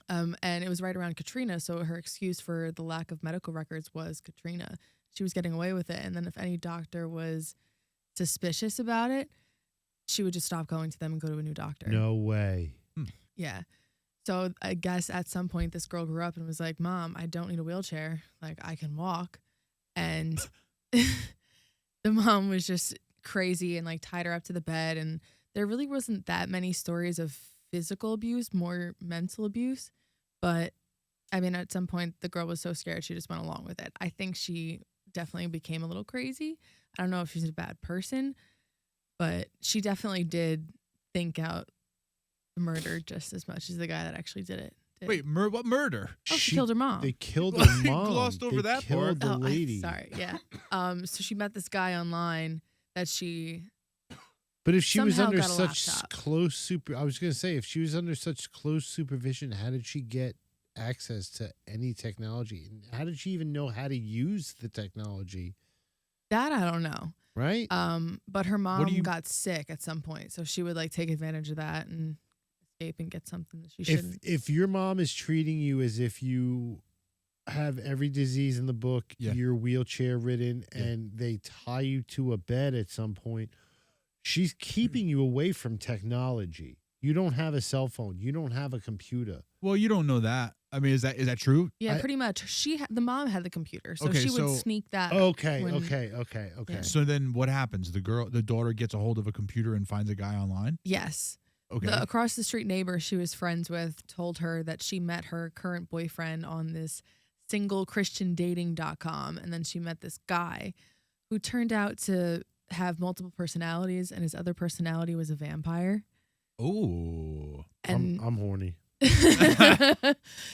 A: And it was right around Katrina, so her excuse for the lack of medical records was Katrina. She was getting away with it, and then if any doctor was suspicious about it, she would just stop going to them and go to a new doctor.
B: No way.
A: Yeah. So I guess at some point this girl grew up and was like, Mom, I don't need a wheelchair. Like, I can walk. And the mom was just crazy and like tied her up to the bed. And there really wasn't that many stories of physical abuse, more mental abuse. But I mean, at some point the girl was so scared she just went along with it. I think she definitely became a little crazy. I don't know if she's a bad person, but she definitely did think out murder just as much as the guy that actually did it.
C: Wait, what murder?
A: Oh, she killed her mom.
B: They killed her
C: You
B: mom.
C: glossed over
B: They
C: that
B: killed
C: part.
B: the lady.
A: Sorry, yeah. So she met this guy online that she
B: But if she was
A: somehow
B: under
A: got a
B: such
A: laptop.
B: close I was going to say, if she was under such close supervision, how did she get access to any technology? And how did she even know how to use the technology?
A: That I don't know.
B: Right?
A: But her
C: do
A: mom
C: you-
A: got sick at some point, so she would like take advantage of that and escape and get something that she
B: If
A: shouldn't.
B: if your mom is treating you as if you have every disease in the book,
C: Yeah.
B: you're wheelchair ridden,
C: Yeah.
B: and they tie you to a bed at some point, she's keeping you away from technology. You don't have a cell phone. You don't have a computer.
C: Well, you don't know that. I mean, is that true?
A: Yeah, pretty much. The mom had the computer, so
C: Okay,
A: she would
C: so-
A: sneak that.
B: Okay,
A: when-
B: okay.
A: Yeah.
C: So then what happens? The daughter gets a hold of a computer and finds a guy online?
A: Yes.
C: Okay.
A: The across the street neighbor she was friends with told her that she met her current boyfriend on this singlechristtiandating.com, and then she met this guy who turned out to have multiple personalities, and his other personality was a vampire.
C: Oh.
A: And
B: I'm horny.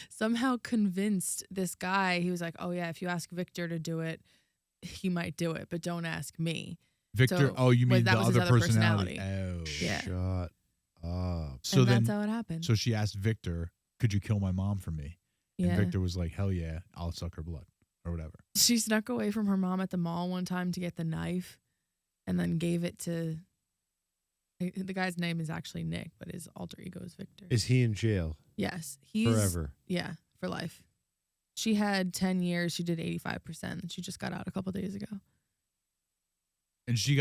A: somehow convinced this guy. He was like, "Oh yeah, if you ask Victor to do it, he might do it, but don't ask me."
C: Victor,
A: So,
C: oh, you mean
A: that
C: the
A: was his
C: other
A: other
C: personality.
A: Yeah.
B: Shut up.
C: So
A: and
C: then
A: that's how it happened.
C: so she asked Victor, "Could you kill my mom for me?" And
A: yeah.
C: Victor was like, "Hell yeah, I'll suck her blood." Or whatever.
A: She snuck away from her mom at the mall one time to get the knife, and then gave it to. The guy's name is actually Nick, but his alter ego is Victor.
B: Is he in jail
A: Yes, he's
B: forever?
A: Yeah, for life. She had 10 years. She did 85%. She just got out a couple days ago.
C: And she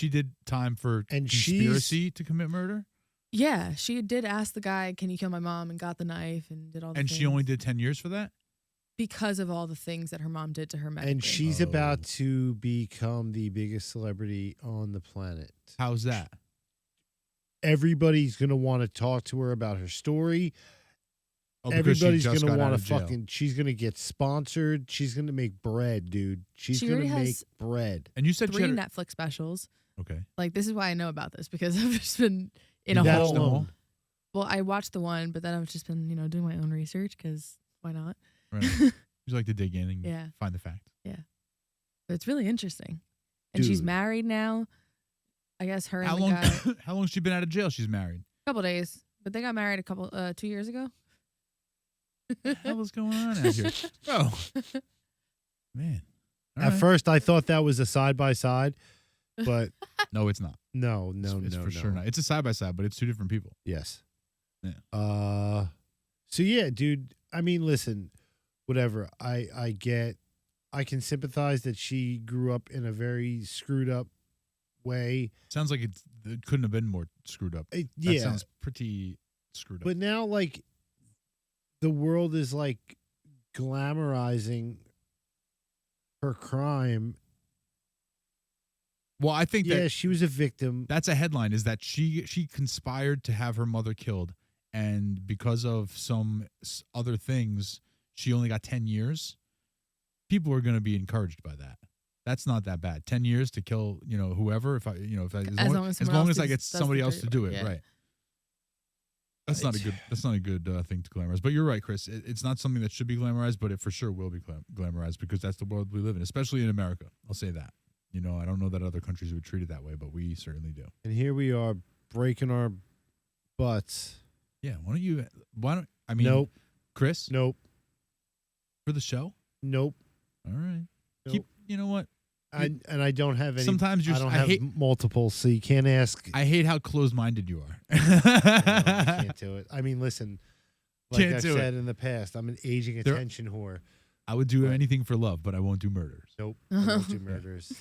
C: did time for
B: And
C: conspiracy to commit murder?
A: Yeah, she did ask the guy, "Can you kill my mom?" and got the knife and did all the
C: And
A: things.
C: she only did 10 years for that?
A: because of all the things that her mom did to her medically.
B: And she's
C: Oh.
B: about to become the biggest celebrity on the planet.
C: How's that?
B: Everybody's going to want to talk to her about her story.
C: Oh, because she
B: Everybody's
C: just
B: going to
C: got out
B: want
C: of
B: to
C: jail.
B: fucking, she's going to get sponsored. She's going to make bread, dude. She's
A: She
B: going to
A: already
B: make
A: has
B: bread.
C: And you said she
A: 3
C: had
A: Netflix specials.
C: okay.
A: Like, this is why I know about this, because I've just been in
C: You
A: a
B: That's
C: watched
A: hole.
C: them
B: the-
C: all?
A: Well, I watched the one, but then I've just been, doing my own research because why not?
C: Right. You like to dig in and
A: Yeah.
C: find the facts.
A: But it's really interesting. And she's
B: Dude.
A: married now. I guess her and
C: How
A: the
C: long
A: guy,
C: how long has she been out of jail? She's married.
A: a couple days. But they got married 2 years ago.
C: What the hell is going on out here? Bro. Man. All
B: At
C: right.
B: first, I thought that was a side by side, but
C: No, it's not.
B: no,
C: It's for sure not. It's a side by side, but it's two different people.
B: Yes.
C: Yeah.
B: So yeah, dude. I mean, listen, whatever. I get. I can sympathize that she grew up in a very screwed up way.
C: Sounds like it couldn't have been more screwed up. That
B: Yeah,
C: sounds pretty screwed up.
B: but now like the world is like glamorizing her crime.
C: Well, I think
B: Yeah,
C: that
B: she was a victim.
C: that's a headline, is that she conspired to have her mother killed, and because of some other things, she only got 10 years. People are going to be encouraged by that. That's not that bad. 10 years to kill, whoever. As long as I get somebody else to do it,
A: yeah.
C: right? That's not a good. That's not a good thing to glamorize. But you're right, Chris. It's not something that should be glamorized, but it for sure will be glamorized because that's the world we live in, especially in America. I'll say that. I don't know that other countries would treat it that way, but we certainly do.
B: And here we are breaking our butts.
C: Yeah. Why don't I mean?
B: Nope.
C: Chris,
B: Nope.
C: for the show.
B: Nope.
C: All right.
B: Nope.
C: You know what?
B: And I don't have any.
C: Sometimes
B: I don't
C: I
B: have
C: hate.
B: multiples, so you can't ask.
C: I hate how closed-minded you are.
B: I can't do it. I mean, listen, like
C: Can't
B: I've
C: do it.
B: said in the past, I'm an aging
C: There-
B: attention whore.
C: I would do
B: Right.
C: anything for love, but I won't do murders.
B: Nope. I won't do murders.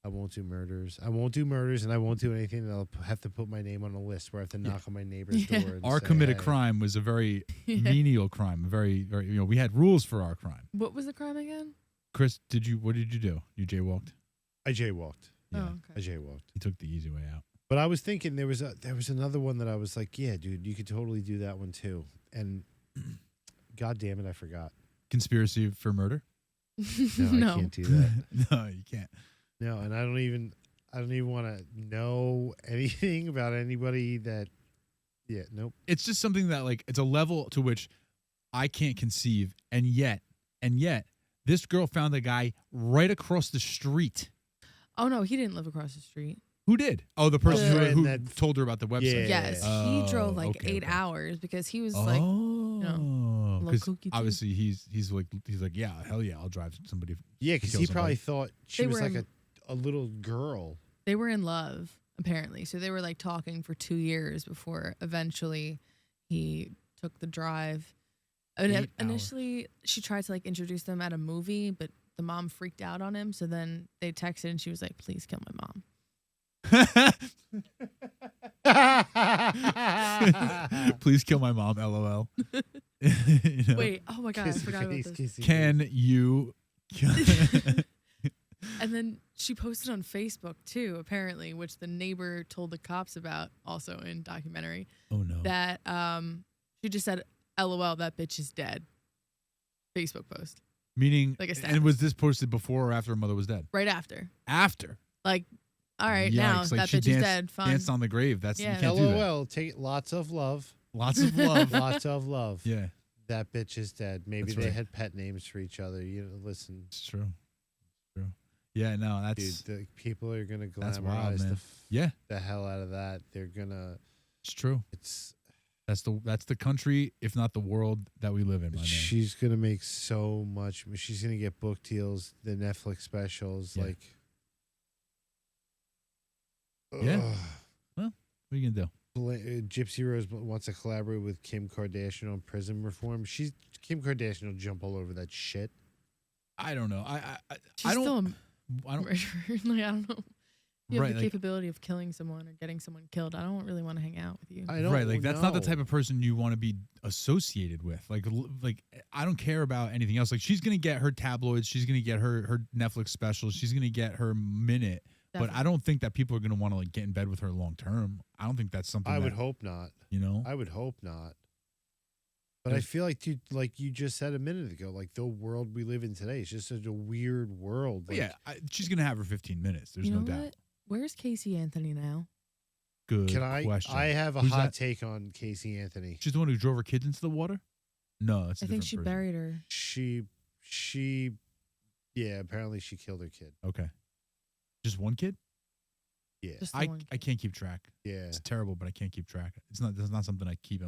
B: I won't do murders. I won't do murders, and I won't do anything that I'll have to put my name on a list where I have to knock on my neighbor's
A: Yeah.
B: door. And
C: Our
B: say,
C: committed
B: "Hey."
C: crime was a very
A: Yeah.
C: menial crime. Very, very. We had rules for our crime.
A: What was the crime again?
C: Chris, what did you do? You jaywalked?
B: I jaywalked.
C: Yeah.
A: Oh,
B: I
A: okay.
B: jaywalked.
C: He took the easy way out.
B: But I was thinking there was another one that I was like, yeah, dude, you could totally do that one too. And God damn it, I forgot.
C: Conspiracy for murder?
B: No, I can't do that.
C: No, you can't.
B: No, and I don't even want to know anything about anybody that. Yeah, nope.
C: It's just something that it's a level to which I can't conceive, and yet, this girl found a guy right across the street.
A: Oh no, he didn't live across the street.
C: Who did? Oh, the person
B: The-
C: who
B: that-
C: told her about the website.
B: Yeah.
A: Yes,
C: Oh,
A: he drove
C: okay,
A: 8
C: okay.
A: hours because he was
C: Oh,
A: little
C: because
A: kooky too.
C: obviously he's like yeah, hell yeah, I'll drive somebody.
B: Yeah,
C: to
B: because
C: kill
B: he probably
C: somebody.
B: thought she
A: They
B: was
A: were
B: like
A: in-
B: a little girl.
A: They were in love, apparently. So they were like talking for 2 years before eventually he took the drive. And
C: 8 hours.
A: initially, she tried to like introduce them at a movie, but the mom freaked out on him. So then they texted and she was like, please kill my mom.
C: Please kill my mom. LOL. You know?
A: Wait, oh my God, I forgot about this.
C: Can you?
A: And then she posted on Facebook too, apparently, which the neighbor told the cops about also in documentary,
C: Oh no.
A: that she just said, LOL, that bitch is dead. Facebook post.
C: Meaning,
A: Like a
C: and
A: status.
C: was this posted before or after her mother was dead?
A: Right after.
C: After.
A: Like, all right, now
C: Yikes, like
A: that
C: she
A: bitch is dead. Fine.
C: Danced on the grave. That's
A: Yeah.
C: you can't do that.
B: LOL. Take lots of love.
C: Lots of love.
B: Lots of love.
C: Yeah,
B: That bitch is dead. Maybe
C: That's
B: they
C: right.
B: had pet names for each other. You know, listen,
C: it's true. True. Yeah, no,
B: dude,
C: that's
B: the people are gonna
C: that's wild,
B: glamorize
C: man.
B: the,
C: Yeah,
B: the hell out of that. They're gonna.
C: it's true.
B: It's.
C: That's the country, if not the world that we live in, my man.
B: She's gonna make so much. She's gonna get book deals, the Netflix specials,
C: Yeah.
B: like.
C: Yeah.
B: ugh.
C: What are you gonna do?
B: Gypsy Rose wants to collaborate with Kim Kardashian on prison reform. Kim Kardashian will jump all over that shit.
C: I don't know.
A: She's
C: I don't.
A: still
C: I don't.
A: like, I don't know. You have
C: Right,
A: the
C: like-
A: capability of killing someone or getting someone killed. I don't really want to hang out with you.
B: I don't
C: Right, like that's not the
B: know.
C: type of person you want to be associated with. Like I don't care about anything else. Like she's gonna get her tabloids, she's gonna get her Netflix specials, she's gonna get her minute. But I don't think that people are gonna want to like get in bed with her long term. I don't think that's something.
B: I
C: that,
B: would hope not.
C: You know.
B: I would hope not. But I
C: There's-
B: feel like, dude, like you just said a minute ago, like the world we live in today is just such a weird world.
C: But
B: Like,
C: yeah, she's gonna have her 15 minutes. There's
A: you know
C: no doubt.
A: what? Where's Casey Anthony now?
C: Good
B: Can I?
C: question.
B: I have a
C: Who's
B: hot
C: that?
B: take on Casey Anthony.
C: She's the one who drove her kids into the water. No, it's a
A: I think
C: different
A: she
C: person.
A: buried her.
B: She, yeah. Apparently, she killed her kid.
C: Okay, just one kid.
B: Yeah,
A: Just the
C: I
A: one.
C: I can't keep track.
B: yeah.
C: It's terrible, but I can't keep track. It's not. That's not something I keep.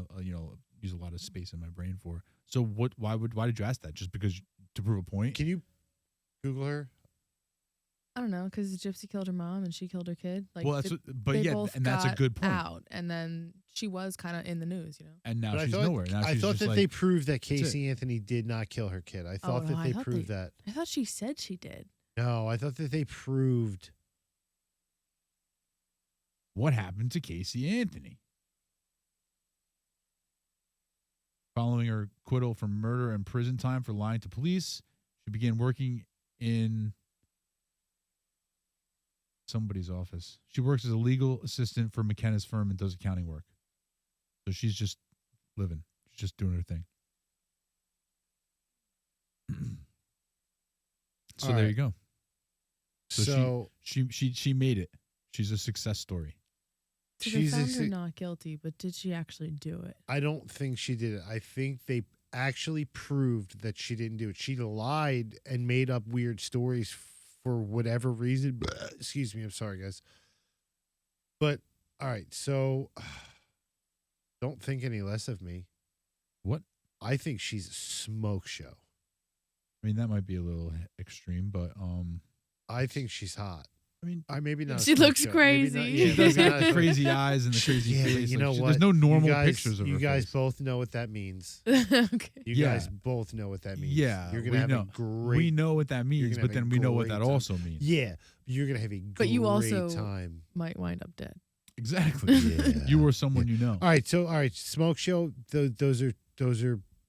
C: Use a lot of space in my brain for. So what? Why did you ask that? Just because to prove a point?
B: Can you Google her?
A: I don't know, because Gypsy killed her mom and she killed her kid. Like,
C: well, that's
A: they,
C: but
A: they
C: yeah,
A: both
C: and that's a
A: got
C: good point.
A: out, and then she was kind of in the news, you know.
C: And now
B: But
C: she's nowhere. Now
B: I
C: she's
B: thought
C: just
B: that
C: like,
B: they proved that
C: it.
B: Casey Anthony did not kill her kid. I thought
A: no,
B: that
A: I
B: they
A: thought
B: proved
A: they-
B: that.
A: I thought she said she did.
B: No, I thought that they proved.
C: what happened to Casey Anthony? Following her acquittal from murder and prison time for lying to police, she began working in somebody's office. She works as a legal assistant for McKenna's firm and does accounting work. So she's just living. She's just doing her thing. So
B: All
C: there
B: right.
C: you go.
B: So,
C: She made it. She's a success story.
A: So
B: she's.
A: they found
B: ex-
A: her not guilty, but did she actually do it?
B: I don't think she did it. I think they actually proved that she didn't do it. She lied and made up weird stories for whatever reason. Excuse me. I'm sorry, guys. But all right. So don't think any less of me.
C: What?
B: I think she's a smoke show.
C: I mean, that might be a little extreme, but
B: I think she's hot.
C: I mean,
B: I maybe not. a
A: She
B: smoke
A: looks
B: show.
A: crazy.
B: Maybe not-
C: she
B: yeah,
C: does
B: maybe
C: have
B: not
C: the
B: a-
C: crazy eyes and the crazy
B: Yeah, but
C: face.
B: you
C: Like,
B: know what?
C: There's no normal
B: you guys,
C: pictures of her
B: You guys
C: face.
B: both know what that means.
A: Okay.
B: You
C: Yeah.
B: guys both know what that means.
C: Yeah,
B: You're
C: we
B: gonna have
C: know.
B: a great.
C: We know what that means,
B: gonna
C: but
B: have a
C: then we know what
B: great
C: that
B: time.
C: also means.
B: Yeah, you're gonna have a great
A: But you also-
B: time.
A: Might wind up dead.
C: Exactly.
B: Yeah.
C: You were someone you know.
B: All right, smoke show. Those are.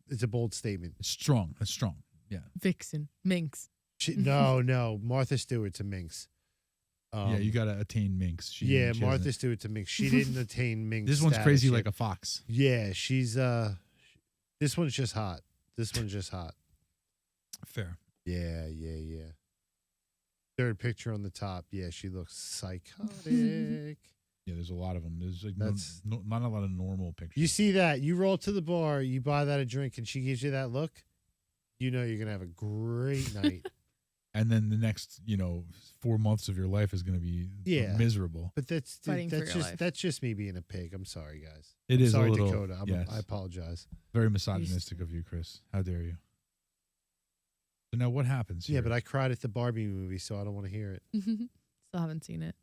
B: It's a bold statement.
C: It's strong. It's strong. Yeah.
A: Vixen. Minx.
B: No. Martha Stewart's a minx.
C: Yeah, you got to attain minx. She
B: Martha
C: hasn't-
B: Stewart's a minx. She didn't attain minx.
C: This one's
B: status
C: crazy
B: yet.
C: like a fox.
B: Yeah, she's This one's just hot. This one's just hot.
C: Fair.
B: Yeah. Third picture on the top. Yeah, she looks psychotic.
C: Yeah, there's a lot of them. There's like
B: That's-
C: not a lot of normal pictures.
B: You see that? You roll to the bar, you buy that a drink, and she gives you that look. You know you're gonna have a great night.
C: and then the next 4 months of your life is going to be miserable.
B: But that's
A: Fighting for your life.
B: that's just me being a pig. I'm sorry, guys.
C: It is
B: Sorry,
C: a little,
B: Dakota.
C: yes.
B: I apologize.
C: Very misogynistic of you, Kris. How dare you? So now what happens here?
B: Yeah, but I cried at the Barbie movie, so I don't want to hear it.
A: Still haven't seen it.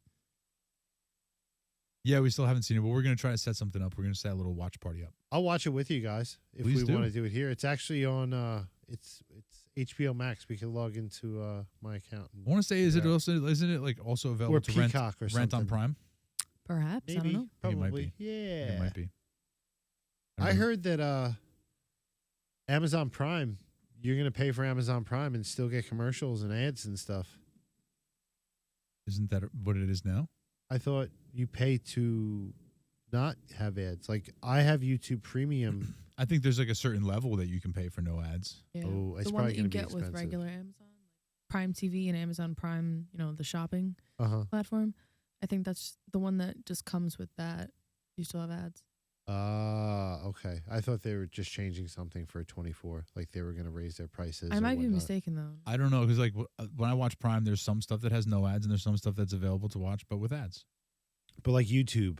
C: Yeah, we still haven't seen it, but we're going to try to set something up. We're going to set a little watch party up.
B: I'll watch it with you guys if
C: Please
B: we
C: do.
B: want to do it here. It's actually on it's HBO Max. We can log into my account.
C: I want to say, isn't it like also available
B: Or
C: to rent
B: Peacock or
C: on
B: something.
C: Prime?
A: Perhaps.
B: Maybe,
A: I don't know.
C: It might
B: probably.
C: be.
B: Yeah.
C: It might be.
B: I heard that Amazon Prime, you're going to pay for Amazon Prime and still get commercials and ads and stuff.
C: Isn't that what it is now?
B: I thought you pay to not have ads. Like I have YouTube Premium.
C: I think there's like a certain level that you can pay for no ads.
A: Yeah.
B: Oh, it's
A: the one
B: probably
A: that you
B: gonna be
A: get with
B: expensive.
A: regular Amazon, Prime TV and Amazon Prime, the shopping
B: Uh-huh.
A: platform. I think that's the one that just comes with that. You still have ads.
B: Okay. I thought they were just changing something for 24. Like they were going to raise their prices.
A: I
B: or
A: might be
B: whatnot.
A: mistaken though.
C: I don't know, because like when I watch Prime, there's some stuff that has no ads and there's some stuff that's available to watch, but with ads.
B: But like YouTube,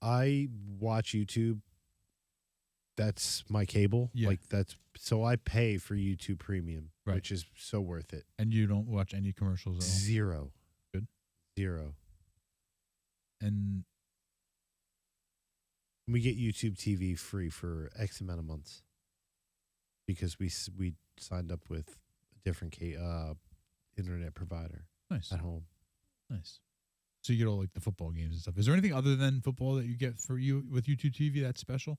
B: I watch YouTube. That's my cable.
C: Yeah.
B: Like so I pay for YouTube Premium,
C: Right.
B: which is so worth it.
C: And you don't watch any commercials at all.
B: Zero.
C: Good.
B: Zero.
C: And
B: We get YouTube TV free for X amount of months because we signed up with a different internet provider
C: nice.
B: at home.
C: Nice. So you get all like the football games and stuff. Is there anything other than football that you get for you with YouTube TV that's special?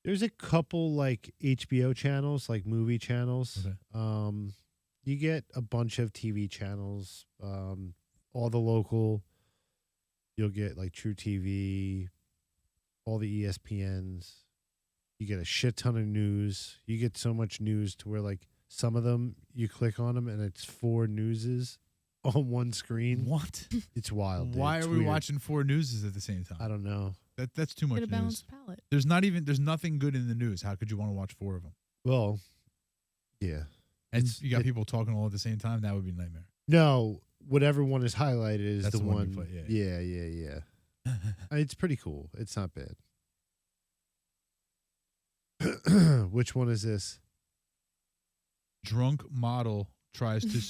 B: There's a couple like HBO channels, like movie channels.
C: Okay.
B: You get a bunch of TV channels, all the local. You'll get like True TV, all the ESPNs. You get a shit ton of news. You get so much news to where like some of them you click on them and it's 4 newses on one screen.
C: What?
B: It's wild. Dude.
C: Why
B: It's
C: are we
B: weird.
C: watching 4 newses at the same time?
B: I don't know.
C: That's too much
A: Get a
C: news.
A: balanced palette.
C: There's nothing good in the news. How could you want to watch 4 of them?
B: Well, yeah.
C: And you got people talking all at the same time. That would be a nightmare.
B: No, whatever one is highlighted is
C: That's
B: the
C: the one
B: one.
C: you play,
B: Yeah. It's pretty cool. It's not bad. Which one is this?
C: Drunk model tries to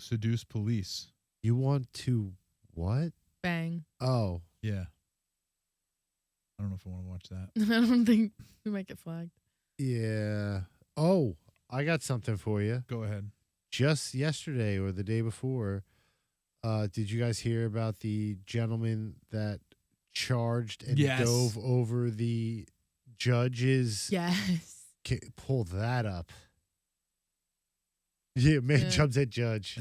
C: seduce police.
B: You want to what?
A: Bang.
B: Oh,
C: Yeah. I don't know if I want to watch that.
A: I don't think we might get flagged.
B: yeah. Oh, I got something for you.
C: Go ahead.
B: Just yesterday or the day before, did you guys hear about the gentleman that charged and
C: Yes.
B: dove over the judge's?
A: Yes.
B: Pull that up. Yeah, man
A: Yeah.
B: jumps at judge.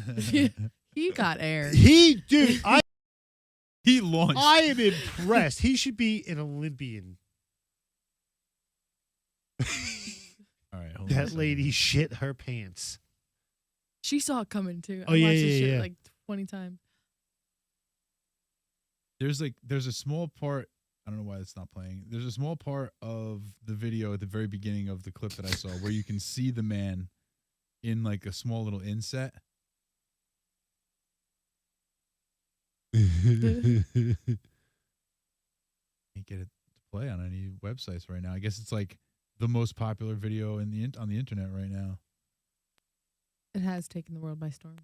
A: He got air.
B: Dude,
C: He launched.
B: I am impressed. He should be an Olympian.
C: All right. Hold on a
B: That
C: second.
B: lady shit her pants.
A: She saw it coming too.
B: Oh,
A: I
B: yeah,
A: watched this
B: yeah,
A: shit
B: yeah.
A: like 20 times.
C: There's a small part. I don't know why it's not playing. There's a small part of the video at the very beginning of the clip that I saw where you can see the man in like a small little inset. Can't get it to play on any websites right now. I guess it's like the most popular video on the internet right now.
A: It has taken the world by storm.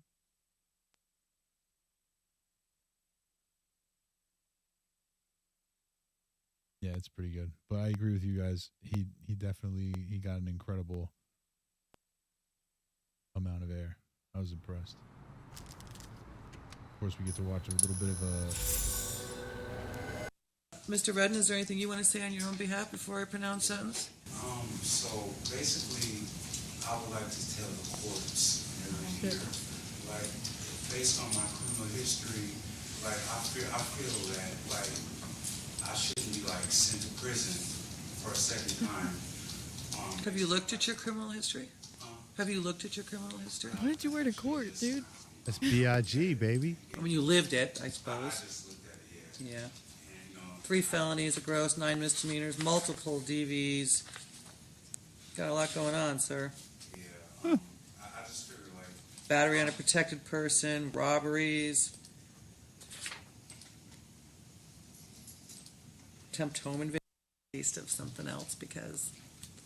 C: Yeah, it's pretty good. But I agree with you guys. He definitely got an incredible amount of air. I was impressed. Of course, we get to watch a little bit of a.
E: Mr. Redden, is there anything you want to say on your own behalf before I pronounce sentence?
F: So basically, I would like to tell the courts every year, like, based on my criminal history, like, I feel that, like, I shouldn't be, like, sent to prison for a second time.
E: Have you looked at your criminal history? Have you looked at your criminal history?
A: What did you wear to court, dude?
B: That's B.I.G., baby.
E: I mean, you lived it, I
F: I
E: suppose.
F: just looked at it, yeah.
E: Yeah.
F: And,
E: 3 felonies, a gross, 9 misdemeanors, multiple DVs. Got a lot going on, sir.
F: yeah, I just figure, like,
E: battery on a protected person, robberies, attempt home invasion, taste of something else because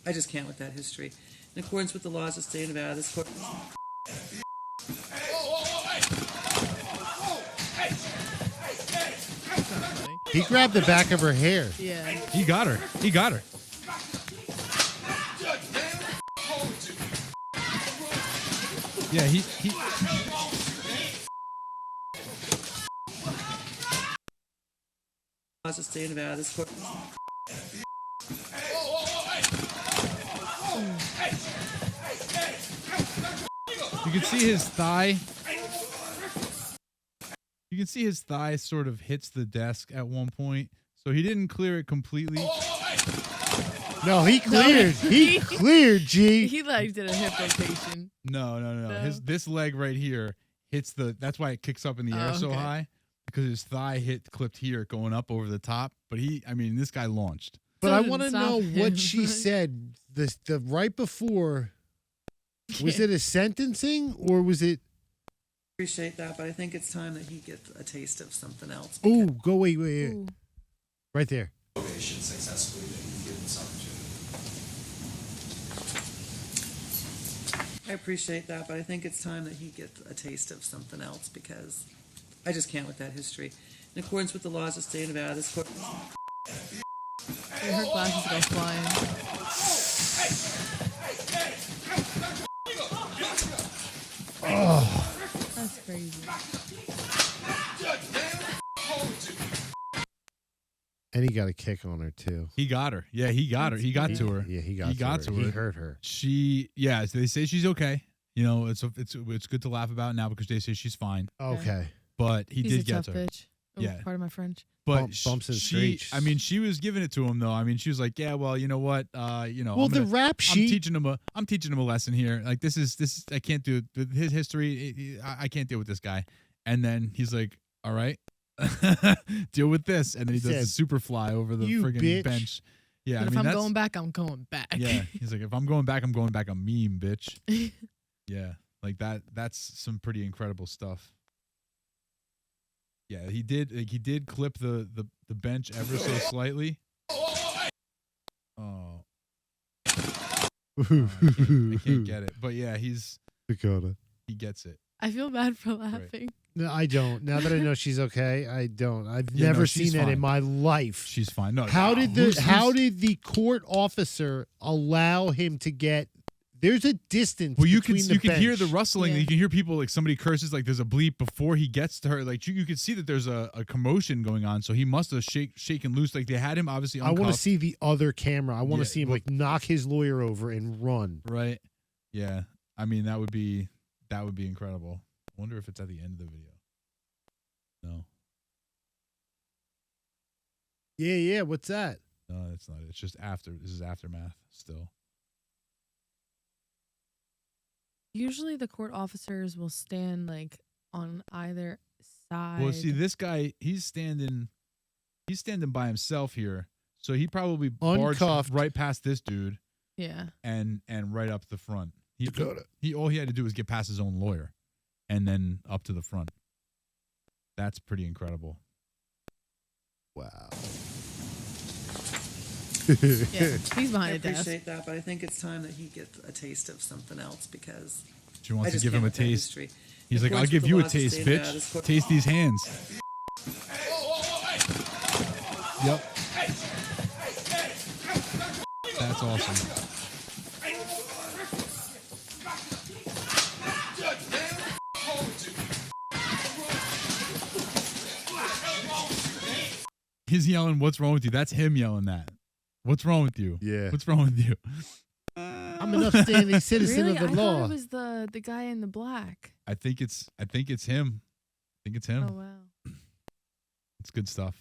E: I just can't with that history. In accordance with the laws of the state of Nevada, this court.
B: He grabbed the back of her hair.
A: Yeah.
C: He got her. He got her. Yeah, he
E: Laws of the state of Nevada, this court.
C: You can see his thigh. You can see his thigh sort of hits the desk at one point. So he didn't clear it completely.
B: No, he cleared. He cleared, G.
A: He like did a hip rotation.
C: No.
A: No?
C: This leg right here hits the. That's why it kicks up in the air so
A: okay.
C: high, because his thigh clipped here, going up over the top. But this guy launched.
B: But
A: Still
B: I
A: didn't
B: want to
A: stop
B: know
A: him.
B: what she said. The right before. Was it a sentencing or was it?
E: Appreciate that, but I think it's time that he gets a taste of something else.
B: Oh, go wait.
A: Ooh.
B: Right there.
F: Probation successfully, that you give this opportunity.
E: I appreciate that, but I think it's time that he gets a taste of something else because I just can't with that history. In accordance with the laws of the state of Nevada, this court.
A: Her glasses go flying. That's crazy.
B: And he got a kick on her too.
C: He got her. Yeah, he got her. He got to her.
B: Yeah, he got to her. He hurt her.
C: So they say she's okay. It's good to laugh about now because they say she's fine.
B: Okay.
C: But he
A: He's
C: did
A: a
C: get
A: tough
C: to her.
A: bitch. Oh,
C: Yeah.
A: Pardon my French.
C: But
B: Bumps and
C: she,
B: streaks.
C: she was giving it to him though. She was like, yeah, well, you know what?
B: Well, the rap sheet.
C: I'm teaching him a lesson here. Like this is I can't do it. His history. I can't deal with this guy. And then he's like, all right, deal with this. And then he does
B: Said,
C: the super fly over the
B: "You
C: friggin'
B: bitch."
C: bench. Yeah,
A: But if I'm going back, I'm going back.
C: Yeah, he's like, if I'm going back, I'm going back a meme, bitch. Yeah, like that. That's some pretty incredible stuff. Yeah, he did clip the bench ever so slightly. Oh, I can't get it. But yeah,
B: Dakota.
C: he gets it.
A: I feel bad for laughing.
B: No, I don't. Now that I know she's okay, I don't. I've
C: Yeah,
B: never
C: no,
B: seen
C: she's
B: that
C: fine.
B: in my life.
C: She's fine. No,
B: How
C: no,
B: did the court officer allow him to get? There's a distance.
C: Well, you can
B: between the
C: hear the
B: bench.
C: rustling.
A: Yeah.
C: You can hear people, like somebody curses, like there's a bleep before he gets to her. Like you can see that there's a commotion going on. So he must have shaken loose. Like they had him obviously
B: I
C: uncuffed.
B: want to see the other camera. I want to
C: Yeah,
B: see him
C: well-
B: like knock his lawyer over and run.
C: Right. Yeah. That would be incredible. I wonder if it's at the end of the video. No.
B: Yeah. What's that?
C: No, that's not it. It's just after. This is aftermath still.
A: Usually the court officers will stand like on either side.
C: Well, see, this guy, he's standing by himself here. So he probably barged
B: Uncuffed.
C: right past this dude
A: Yeah.
C: and right up the front.
B: Dakota.
C: All he had to do was get past his own lawyer and then up to the front. That's pretty incredible.
B: Wow.
A: Yeah. He's
E: I
A: behind a desk.
E: appreciate that, but I think it's time that he gets a taste of something else because
C: She
E: I
C: wants to
E: just
C: give
E: can't
C: him a
E: with that
C: taste.
E: history.
C: He's
E: In
C: like, I'll
E: accordance
C: give
E: with
C: you
E: the
C: a
E: laws of the
C: taste,
E: state of Nevada,
C: bitch.
E: this court-
C: Taste these hands. Yep. That's awesome. He's yelling, "What's wrong with you?" That's him yelling that. What's wrong with you?
B: Yeah.
C: What's wrong with you?
B: I'm an upstanding citizen
A: Really?
B: of the
A: I
B: law.
A: thought it was the guy in the black.
C: I think it's him. I think it's him.
A: Oh wow.
C: It's good stuff.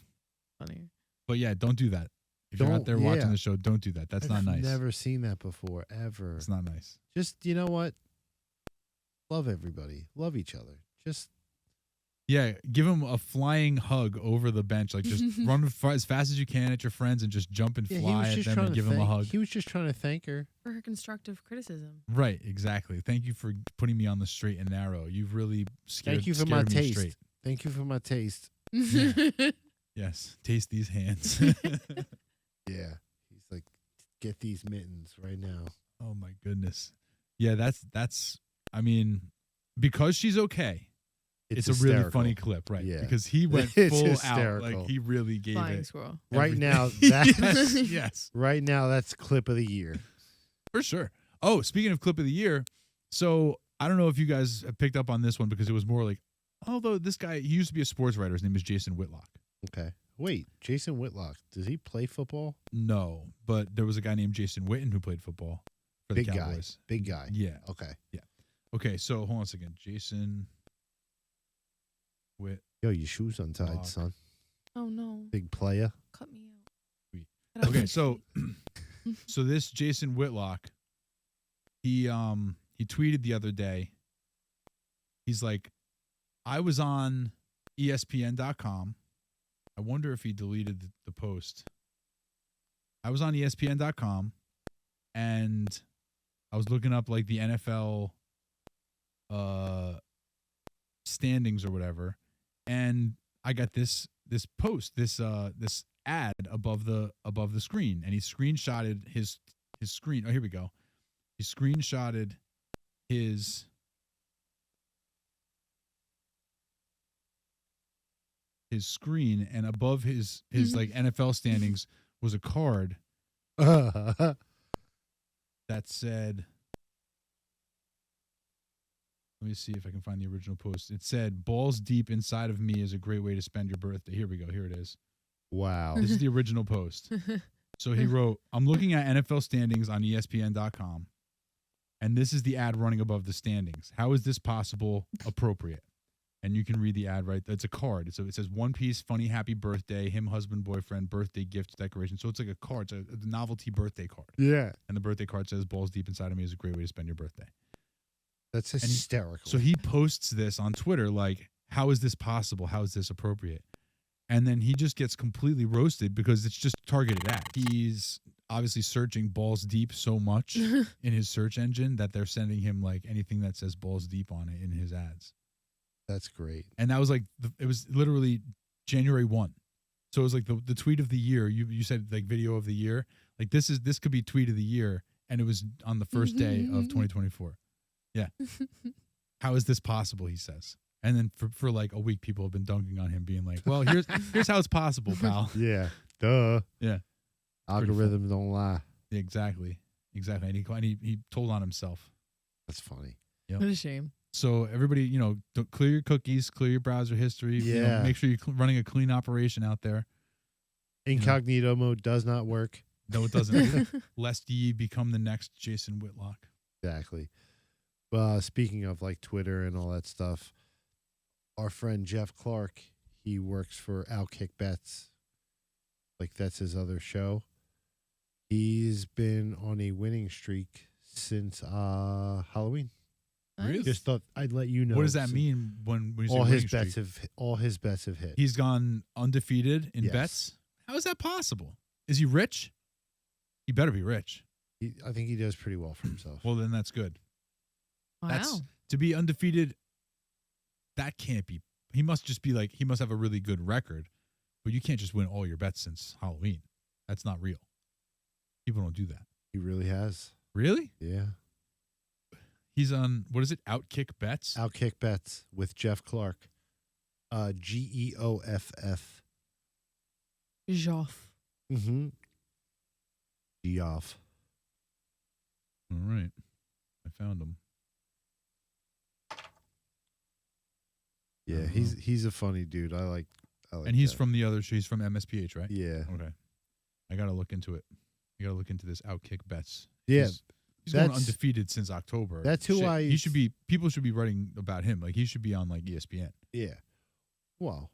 A: Funny.
C: But yeah, don't do that. If you're out
B: Don't-
C: there watching
B: yeah.
C: the show, don't do that. That's not
B: I've
C: nice.
B: Never seen that before, ever.
C: It's not nice.
B: Just, you know what? Love everybody. Love each other. Just
C: Yeah, give him a flying hug over the bench. Like, just run as fast as you can at your friends and just jump and fly at them and give them a hug.
B: He was just trying to thank her
A: For her constructive criticism.
C: Right, exactly. Thank you for putting me on the straight and narrow. You've really scared,
B: Thank you for
C: scared
B: my
C: me
B: taste.
C: straight.
B: Thank you for my taste.
C: Yes, taste these hands.
B: Yeah. He's like, get these mittens right now.
C: Oh my goodness. Yeah, that's. I mean, because she's okay. It's a really funny clip, right?
B: Yeah.
C: Because he went
B: It's
C: full out,
B: hysterical.
C: like he really gave
A: Flying
C: it.
A: squirrel.
B: Right
C: everything.
B: now, that's
C: yes,
B: right now that's clip of the year.
C: for sure. Oh, speaking of clip of the year, so I don't know if you guys have picked up on this one because it was more like, although this guy, he used to be a sports writer. His name is Jason Whitlock.
B: Okay. Wait, Jason Whitlock, does he play football?
C: No, but there was a guy named Jason Witten who played football for the
B: Big guy.
C: Cowboys.
B: Big guy.
C: Yeah.
B: Okay.
C: Okay, so hold on a second. Jason Whit.
B: Yo, your shoes untied,
C: Whitlock.
B: son.
A: Oh no.
B: Big player.
A: Cut me out.
C: Sweet.
A: Cut out
C: Okay,
A: my
C: so
A: feet.
C: so this Jason Whitlock, he tweeted the other day. He's like, I was on ESPN.com. I wonder if he deleted the post. I was on ESPN.com and I was looking up like the NFL standings or whatever, and I got this post, this ad above the screen, and he screenshotted his screen. Oh, here we go. He screenshotted his screen, and above his like NFL standings was a card that said, let me see if I can find the original post. It said, balls deep inside of me is a great way to spend your birthday. Here we go. Here it is.
B: Wow.
C: This is the original post. So he wrote, I'm looking at NFL standings on ESPN.com, and this is the ad running above the standings. How is this possible? Appropriate. And you can read the ad, right? It's a card. So it says One Piece, funny, happy birthday, him, husband, boyfriend, birthday gift, decoration. So it's like a card. It's a novelty birthday card.
B: Yeah.
C: And the birthday card says, balls deep inside of me is a great way to spend your birthday.
B: That's hysterical.
C: So he posts this on Twitter, like, how is this possible? How is this appropriate? And then he just gets completely roasted because it's just targeted at. He's obviously searching balls deep so much in his search engine that they're sending him like anything that says balls deep on it in his ads.
B: That's great.
C: And that was like, it was literally January 1. So it was like the tweet of the year. You said like video of the year. Like this could be tweet of the year. And it was on the first day of 2024. Yeah. How is this possible? He says. And then for like a week, people have been dunking on him, being like, well, here's how it's possible, pal.
B: Yeah. Duh.
C: Yeah.
B: Algorithms don't lie.
C: Exactly. And he told on himself.
B: That's funny.
C: Yep.
A: What a shame.
C: So everybody, don't clear your cookies, clear your browser history.
B: Yeah.
C: Make sure you're running a clean operation out there.
B: Incognito mode does not work.
C: No, it doesn't. Lest ye become the next Jason Whitlock.
B: Exactly. Speaking of like Twitter and all that stuff, our friend Jeff Clark, he works for Outkick Bets. Like that's his other show. He's been on a winning streak since Halloween.
C: Really?
B: Just thought I'd let you know.
C: What does that mean when you say
B: all his
C: winning
B: bets
C: streak?
B: all his bets have hit.
C: He's gone undefeated in
B: Yes.
C: bets? How is that possible? Is he rich? He better be rich.
B: I think he does pretty well for himself.
C: Well, then that's good.
A: Wow.
C: To be undefeated, that can't be. He must just be like, he must have a really good record, but you can't just win all your bets since Halloween. That's not real. People don't do that.
B: He really has.
C: Really?
B: Yeah.
C: He's on, what is it? Outkick Bets?
B: Outkick Bets with Jeff Clark. Geoff.
A: Joff.
B: Mm-hmm. Geoff.
C: All right. I found him.
B: Yeah, he's a funny dude. I like
C: And he's
B: Jeff.
C: from the other show. He's from MSPH, right?
B: Yeah.
C: Okay. I got to look into it. I got to look into this Outkick Bets.
B: Yeah.
C: He's going
B: That's-
C: undefeated since October.
B: that's who I-
C: He should be. People should be writing about him. Like he should be on like ESPN.
B: Yeah. Well.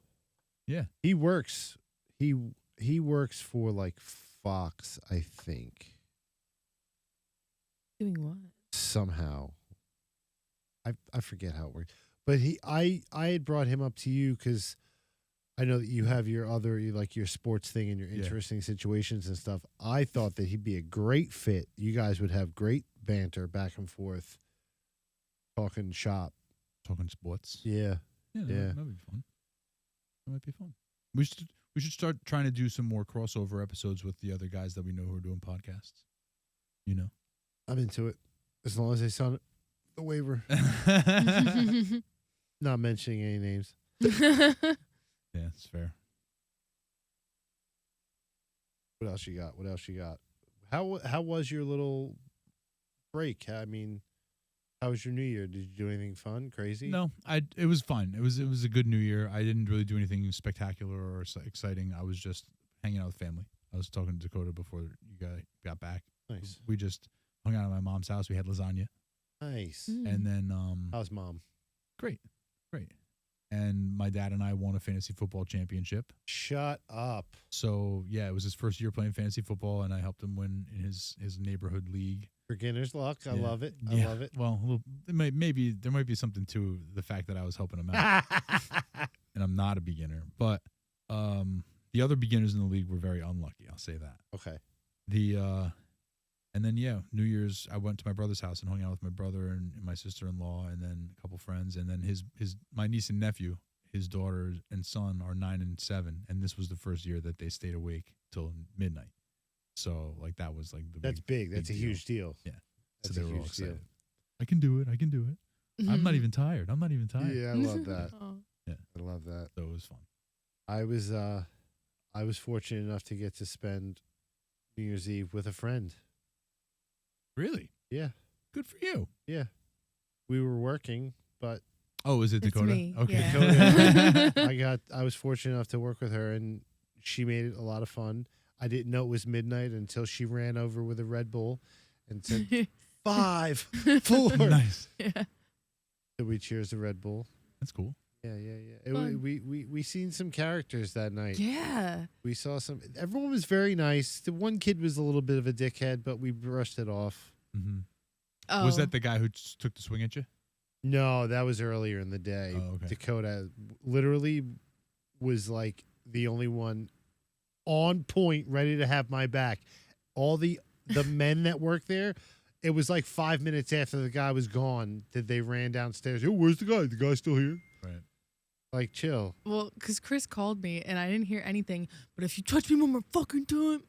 C: Yeah.
B: He works. He works for like Fox, I think.
A: Doing what?
B: Somehow. I forget how it works. But I had brought him up to you because I know that you have your other like your sports thing and your interesting situations and stuff. I thought that he'd be a great fit. You guys would have great banter back and forth, talking shop,
C: Talking sports.
B: Yeah.
C: Yeah,
B: Yeah.
C: that'd be fun. That might be fun. We should start trying to do some more crossover episodes with the other guys that we know who are doing podcasts. You know,
B: I'm into it as long as they sign the waiver. Not mentioning any names.
C: yeah, it's fair.
B: What else you got? What else you got? How was your little break? I mean, how was your New Year? Did you do anything fun, crazy?
C: No, it was fun. It was a good New Year. I didn't really do anything spectacular or exciting. I was just hanging out with family. I was talking to Dakota before you got back.
B: Nice.
C: We just hung out at my mom's house. We had lasagna.
B: Nice.
C: And then
B: How's mom?
C: great. And my dad and I won a fantasy football championship.
B: Shut up.
C: So yeah, it was his first year playing fantasy football, and I helped him win in his neighborhood league.
B: Beginner's luck. I
C: Yeah.
B: love it. I
C: Yeah.
B: love it.
C: Well, there might be something to the fact that I was helping him out, and I'm not a beginner. But the other beginners in the league were very unlucky. I'll say that.
B: Okay.
C: And then New Year's I went to my brother's house and hung out with my brother and my sister-in-law, and then a couple friends, and then my niece and nephew, his daughter and son are 9 and 7, and this was the first year that they stayed awake till midnight. So like that was like
B: That's big. That's a
C: deal.
B: huge deal.
C: Yeah.
B: That's
C: So
B: a
C: they were all
B: huge deal.
C: excited. I can do it. I'm not even tired.
B: Yeah, I love that.
A: Oh.
C: Yeah.
B: I love that.
C: So it was fun.
B: I was fortunate enough to get to spend New Year's Eve with a friend.
C: Really?
B: Yeah.
C: Good for you.
B: Yeah. We were working, but
C: Oh, is it
A: It's
C: Dakota?
A: me,
C: Okay.
A: yeah.
B: Dakota, I was fortunate enough to work with her, and she made it a lot of fun. I didn't know it was midnight until she ran over with a Red Bull and said 5, 4.
C: Nice.
A: Yeah.
B: So we cheers the Red Bull.
C: That's cool.
B: Yeah.
A: Fun.
B: We seen some characters that night.
A: Yeah.
B: We saw some. Everyone was very nice. The one kid was a little bit of a dickhead, but we brushed it off.
C: Mm-hmm.
A: Oh.
C: Was that the guy who took the swing at you?
B: No, that was earlier in the day.
C: Oh, okay.
B: Dakota literally was like the only one on point, ready to have my back. All the men that work there, it was like 5 minutes after the guy was gone that they ran downstairs. Yo, where's the guy? The guy's still here?
C: Right.
B: Like, chill.
A: Well, because Kris called me and I didn't hear anything. But if you touch me one more fucking time,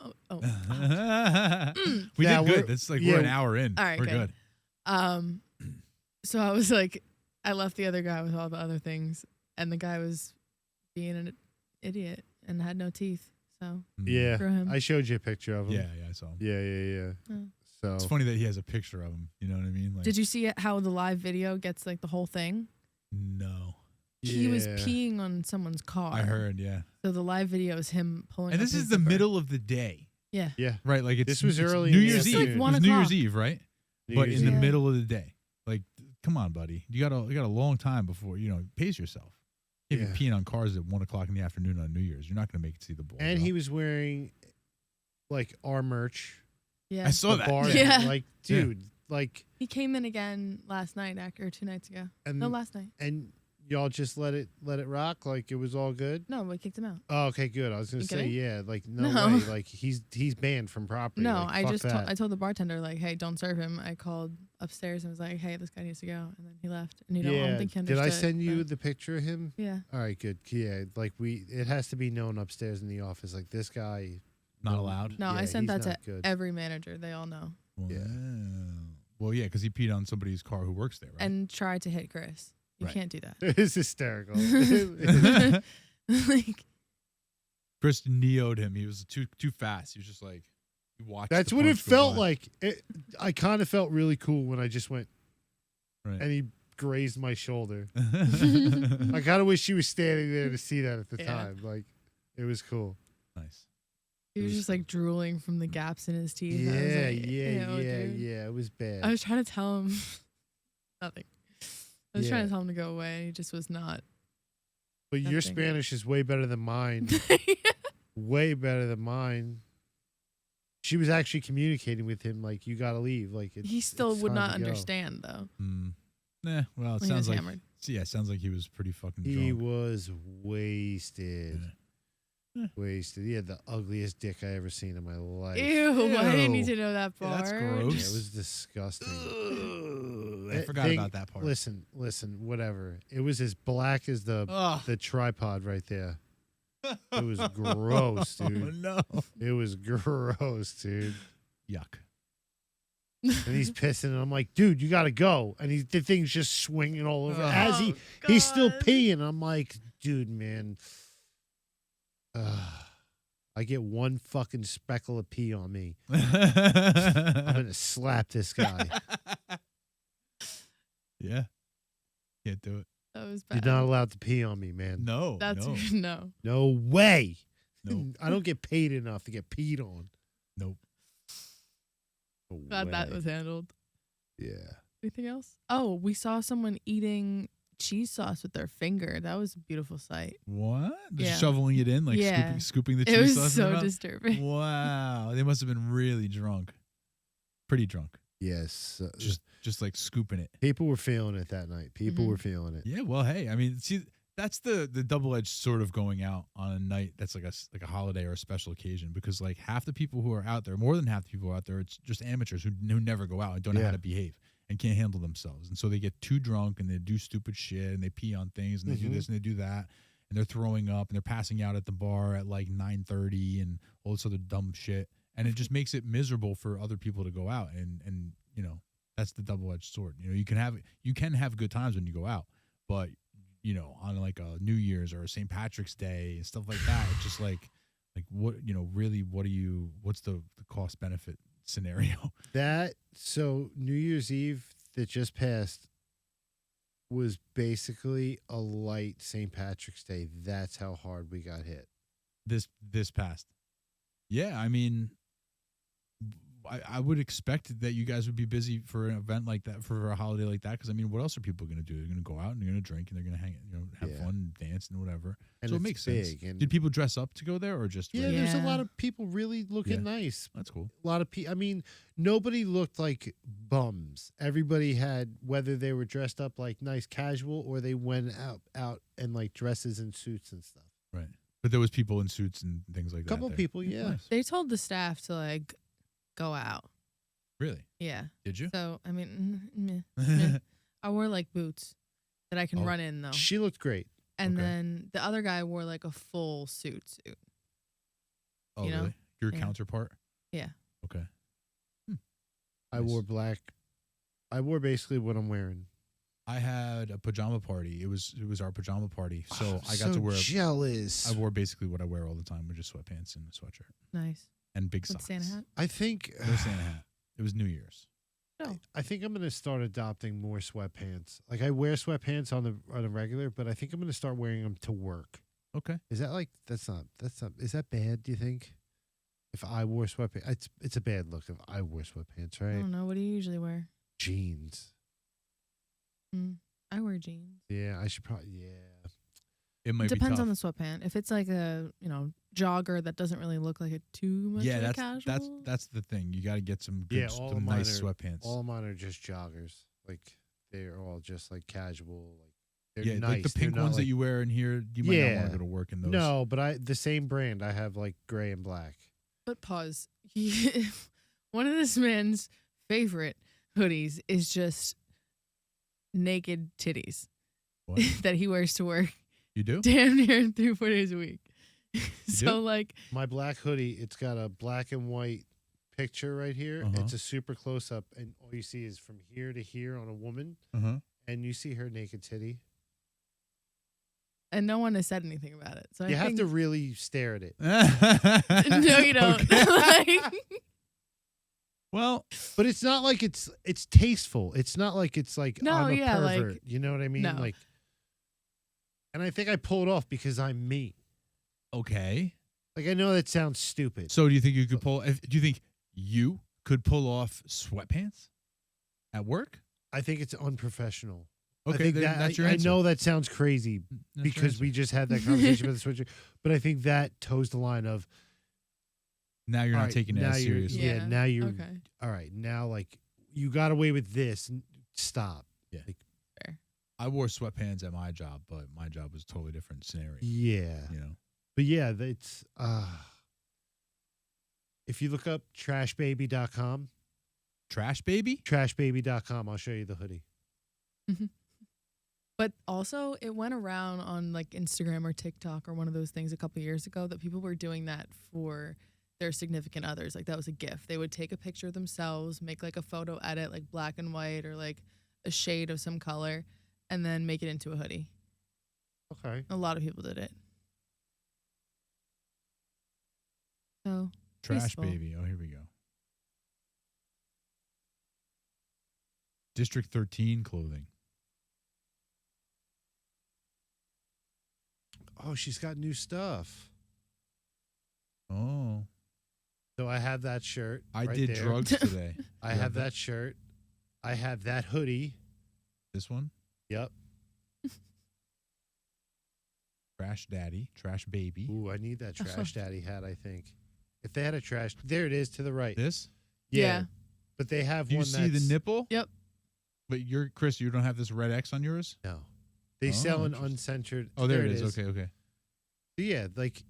C: We
B: Now
C: did good.
B: we're-
C: That's like
B: yeah.
C: we're an hour in.
A: All right,
C: we're
A: good. So I was like, I left the other guy with all the other things, and the guy was being an idiot and had no teeth. So
B: Yeah.
A: for him,
B: I showed you a picture of him.
C: Yeah, I saw him.
B: Yeah.
A: Oh.
B: So
C: It's funny that he has a picture of him. You know what I mean? Like,
A: did you see how the live video gets like the whole thing?
C: No.
A: He was
B: Yeah.
A: peeing on someone's car.
C: I heard, yeah.
A: So the live video is him pulling.
C: And
A: up
C: this
A: his
C: is the
A: zipper.
C: middle of the day.
A: Yeah.
B: Yeah.
C: Right? Like
B: This was
C: it's
B: early
C: New
B: in the
C: Year's Eve.
B: afternoon.
C: It
A: 1
C: was New Year's
A: o'clock.
C: Eve, right?
B: New
C: But
B: Year's
C: in the
B: Eve.
C: middle of the day. Like, come on, buddy. You got a long time before, pace yourself. If
B: Yeah.
C: you're peeing on cars at 1 o'clock in the afternoon on New Year's, you're not going to make it to see the ball.
B: And
C: drop.
B: he was wearing like our merch.
A: Yeah.
C: I saw
B: the
C: that.
B: bar.
A: Yeah.
B: Like, dude, like,
A: He came in again last night, or 2 nights ago.
B: and
A: No, last night.
B: and y'all just let it rock, like it was all good.
A: No, we kicked him out.
B: Oh, okay, good. I was gonna
A: You
B: say,
A: kidding?
B: yeah, like no
A: No.
B: way, like he's banned from property.
A: No,
B: like,
A: I
B: fuck
A: just
B: that.
A: I told the bartender like, hey, don't serve him. I called upstairs and was like, hey, this guy needs to go, and then he left. And I
B: yeah.
A: don't think he
B: Did
A: understood.
B: I send you
A: but-
B: the picture of him?
A: Yeah.
B: All right, good. Yeah, like it has to be known upstairs in the office. Like this guy,
C: Not allowed?
A: No, I
B: Yeah,
A: sent
B: he's
A: that
B: not
A: to
B: good.
A: every manager. They all know.
B: Yeah.
C: Well, yeah, because he peed on somebody's car who works there, right?
A: And tried to hit Kris. You
C: Right.
A: can't do that.
B: It's hysterical.
A: Like,
C: Chris neo'd him. He was too fast. He was just like, he watched.
B: That's
C: the
B: what it
C: punch go
B: felt
C: by.
B: like. I kind of felt really cool when I just went
C: Right.
B: and he grazed my shoulder. I kind of wish she was standing there to see that at the
A: Yeah.
B: time. Like, it was cool.
C: Nice.
A: he was
B: was
A: just like drooling from the gaps in his teeth. I was
B: Yeah,
A: like, "Ew, dude."
B: It was bad.
A: I was trying to tell him nothing. I was
B: Yeah.
A: trying to tell him to go away, and he just was not.
B: But your
A: nothing.
B: Spanish is way better than mine. Way better than mine. She was actually communicating with him like, you got to leave. Like
A: He still
B: it's
A: would
B: time
A: not
B: to go.
A: understand though.
C: Well, it
A: He
C: sounds
A: was
C: like
A: hammered.
C: So, yeah, sounds like he was pretty fucking
B: He
C: drunk.
B: was wasted.
C: Yeah.
B: Wasted. He had the ugliest dick I ever seen in my life.
A: Ew, I didn't need
C: Ew.
A: to know that
C: Yeah,
A: part.
C: that's
B: Yeah,
C: gross.
B: it was disgusting.
C: I
B: That
C: forgot
B: thing-
C: about that part.
B: Listen, whatever. It was as black as
C: Ugh.
B: the tripod right there. It was gross,
C: Oh,
B: dude.
C: no.
B: It was gross, dude.
C: Yuck.
B: And he's pissing, and I'm like, dude, you gotta go. And the thing's just swinging all over.
C: Ugh.
B: As
A: Oh,
B: he's still
A: God.
B: peeing. I'm like, dude, man. I get one fucking speckle of pee on me. I'm gonna slap this guy.
C: Yeah. Can't do it.
A: That was
B: You're
A: bad.
B: not allowed to pee on me, man.
C: No.
A: That's
C: no.
A: no.
B: No way.
C: Nope.
B: I don't get paid enough to get peed on.
C: Nope.
B: No
A: Glad that
B: way.
A: was handled.
B: Yeah.
A: Anything else? Oh, we saw someone eating cheese sauce with their finger. That was a beautiful sight.
C: What? Just
A: Yeah.
C: shoveling it in, like
A: Yeah.
C: scooping the
A: It
C: cheese
A: was
C: sauce in their
A: so
C: mouth?
A: disturbing.
C: Wow. They must have been really drunk. Pretty drunk.
B: Yes.
C: Just like scooping it.
B: People were feeling it that night. People
A: Mhm.
B: were feeling it.
C: Yeah, well, hey, I mean, see, that's the double-edged sword of going out on a night that's like a holiday or a special occasion, because like half the people who are out there, more than half the people who are out there, it's just amateurs who never go out and don't know how
B: Yeah.
C: to behave and can't handle themselves, and so they get too drunk and they do stupid shit and they pee on things and they do
B: Mhm.
C: this and they do that and they're throwing up and they're passing out at the bar at like 9:30 and all this other dumb shit, and it just makes it miserable for other people to go out, and you know, that's the double-edged sword. You know, you can have good times when you go out, but you know, on like a New Year's or a St. Patrick's Day and stuff like that, it's just like what, you know, really, what's the cost benefit scenario?
B: So New Year's Eve that just passed was basically a light St. Patrick's Day. That's how hard we got hit.
C: This past, yeah, I mean, I would expect that you guys would be busy for an event like that, for a holiday like that, because I mean, what else are people going to do? They're going to go out and they're going to drink and they're going to hang, you know, have
B: Yeah.
C: fun, dance and whatever.
B: And
C: So it
B: it's
C: makes
B: big.
C: sense.
B: And
C: Did people dress up to go there or just?
B: yeah,
C: regular?
B: there's a
A: Yeah.
B: lot of people really looking
C: Yeah.
B: nice.
C: That's cool.
B: A lot of people. I mean, nobody looked like bums. Everybody had, whether they were dressed up like nice casual or they went out in like dresses and suits and stuff.
C: Right. But there was people in suits and things like
B: A
C: that.
B: couple
C: there.
B: people, yeah.
C: Nice.
A: They told the staff to like go out.
C: Really?
A: Yeah.
C: Did you?
A: So I mean, meh. I wore like boots that I can
C: Oh.
A: run in though.
B: She looked great.
A: And
C: Okay.
A: then the other guy wore like a full suit.
C: Oh,
A: You know?
C: really? Your
A: Yeah.
C: counterpart?
A: Yeah.
C: Okay.
B: I
C: Nice.
B: wore black. I wore basically what I'm wearing.
C: I had a pajama party. It was our pajama party. So
B: Oh,
C: I got to wear.
B: jealous.
C: I wore basically what I wear all the time, which is sweatpants and a sweatshirt
A: Nice.
C: and big
A: With
C: socks.
A: Santa hat.
B: I think
C: No Santa hat. It was New Year's.
A: No.
B: I think I'm gonna start adopting more sweatpants. Like I wear sweatpants on a regular, but I think I'm gonna start wearing them to work.
C: Okay.
B: Is that like that's not is that bad? Do you think? If I wore sweatpants, it's a bad look if I wore sweatpants,
A: I
B: right?
A: don't know. What do you usually wear?
B: Jeans.
A: I wear jeans.
B: Yeah, I should probably. Yeah.
C: It might
A: Depends
C: be
A: on
C: tough.
A: the sweatpant. If it's like a jogger that doesn't really look like it too much.
C: Yeah,
A: like
C: that's
A: casual.
C: that's the thing. You got to get some good,
B: Yeah, all
C: some
B: of mine
C: nice
B: are-
C: sweatpants.
B: All of mine are just joggers. Like they're all just like casual. Like they're
C: yeah,
B: nice.
C: like the
B: They're
C: pink
B: not
C: ones that
B: like-
C: you wear in here. You might not want
B: Yeah.
C: to go to work in those.
B: No, but the same brand. I have like gray and black.
A: But pause. One of this man's favorite hoodies is just naked titties
C: What?
A: that he wears to work
C: You do?
A: damn near 3-4 days a week. So
C: do?
A: like,
B: My black hoodie, it's got a black and white picture right here.
C: Uh-huh.
B: It's a super close up, and all you see is from here to here on a woman,
C: Uh-huh.
B: and you see her naked titty.
A: and no one has said anything about it. So
B: You
A: I
B: have
A: think,
B: to really stare at it.
A: no, you don't.
C: Okay.
A: Like,
C: Well,
B: But it's not like it's tasteful. It's not like it's like
A: No,
B: I'm a
A: yeah, like,
B: pervert. You know what I mean?
A: no.
B: Like, and I think I pull it off because I'm me.
C: okay.
B: Like I know that sounds stupid.
C: So do you think you could pull? Do you think you could pull off sweatpants at work?
B: I think it's unprofessional. I
C: Okay,
B: think
C: then
B: that,
C: that's your
B: I
C: answer.
B: know that sounds crazy
C: That's your
B: because
C: answer.
B: we just had that conversation about the switcher, but I think that toes the line of
C: now you're
B: all
C: not
B: right,
C: taking it
B: now
C: as
B: you're-
C: seriously.
B: Yeah, now you're
A: okay.
B: all right. Now, like you got away with this. Stop.
C: I wore sweatpants at my job, but my job was a totally different scenario.
B: Yeah.
C: You know,
B: But yeah, it's if you look up trashbaby.com,
C: trash baby.
B: trashbaby.com, I'll show you the hoodie.
A: But also, it went around on like Instagram or TikTok or one of those things a couple years ago that people were doing that for their significant others. Like that was a gift. They would take a picture of themselves, make like a photo edit, like black and white or like a shade of some color, and then make it into a hoodie.
B: Okay.
A: A lot of people did it. So
C: Trash
A: tasteful.
C: baby. Oh, here we go. District 13 clothing.
B: Oh, she's got new stuff.
C: Oh,
B: So I have that shirt.
C: I
B: right
C: did
B: there.
C: drugs today.
B: I have that shirt. I have that hoodie.
C: This one.
B: Yep.
C: Trash daddy. Trash baby.
B: Ooh, I need that trash daddy hat, I think. If they had a trash, there it is to the right.
C: This.
A: Yeah.
B: But they have
C: Do you
B: one
C: see the
B: that's
C: nipple?
A: Yep.
C: But you're Chris. You don't have this red X on yours.
B: No. They
C: Oh,
B: sell an
C: interesting.
B: uncensored.
C: Oh, there it is. Okay, okay.
B: Yeah, like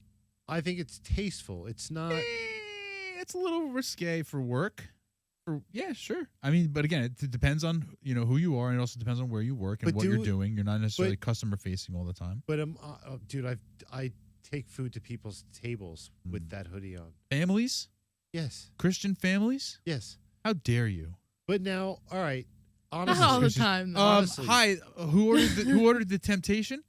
B: I think it's tasteful. It's not.
C: It's a little risque for work. Yeah, sure. I mean, but again, it depends on who you are, and it also depends on where you work and
B: But
C: what you're doing. You're not necessarily customer facing all the time.
B: But dude, I take food to people's tables with that hoodie on.
C: Families,
B: Yes,
C: Christian families.
B: yes.
C: How dare you?
B: But now, all right.
A: Not
B: Honestly,
A: all the
C: Christian-
A: time. Though.
B: Honestly.
C: Hi. Who ordered the temptation?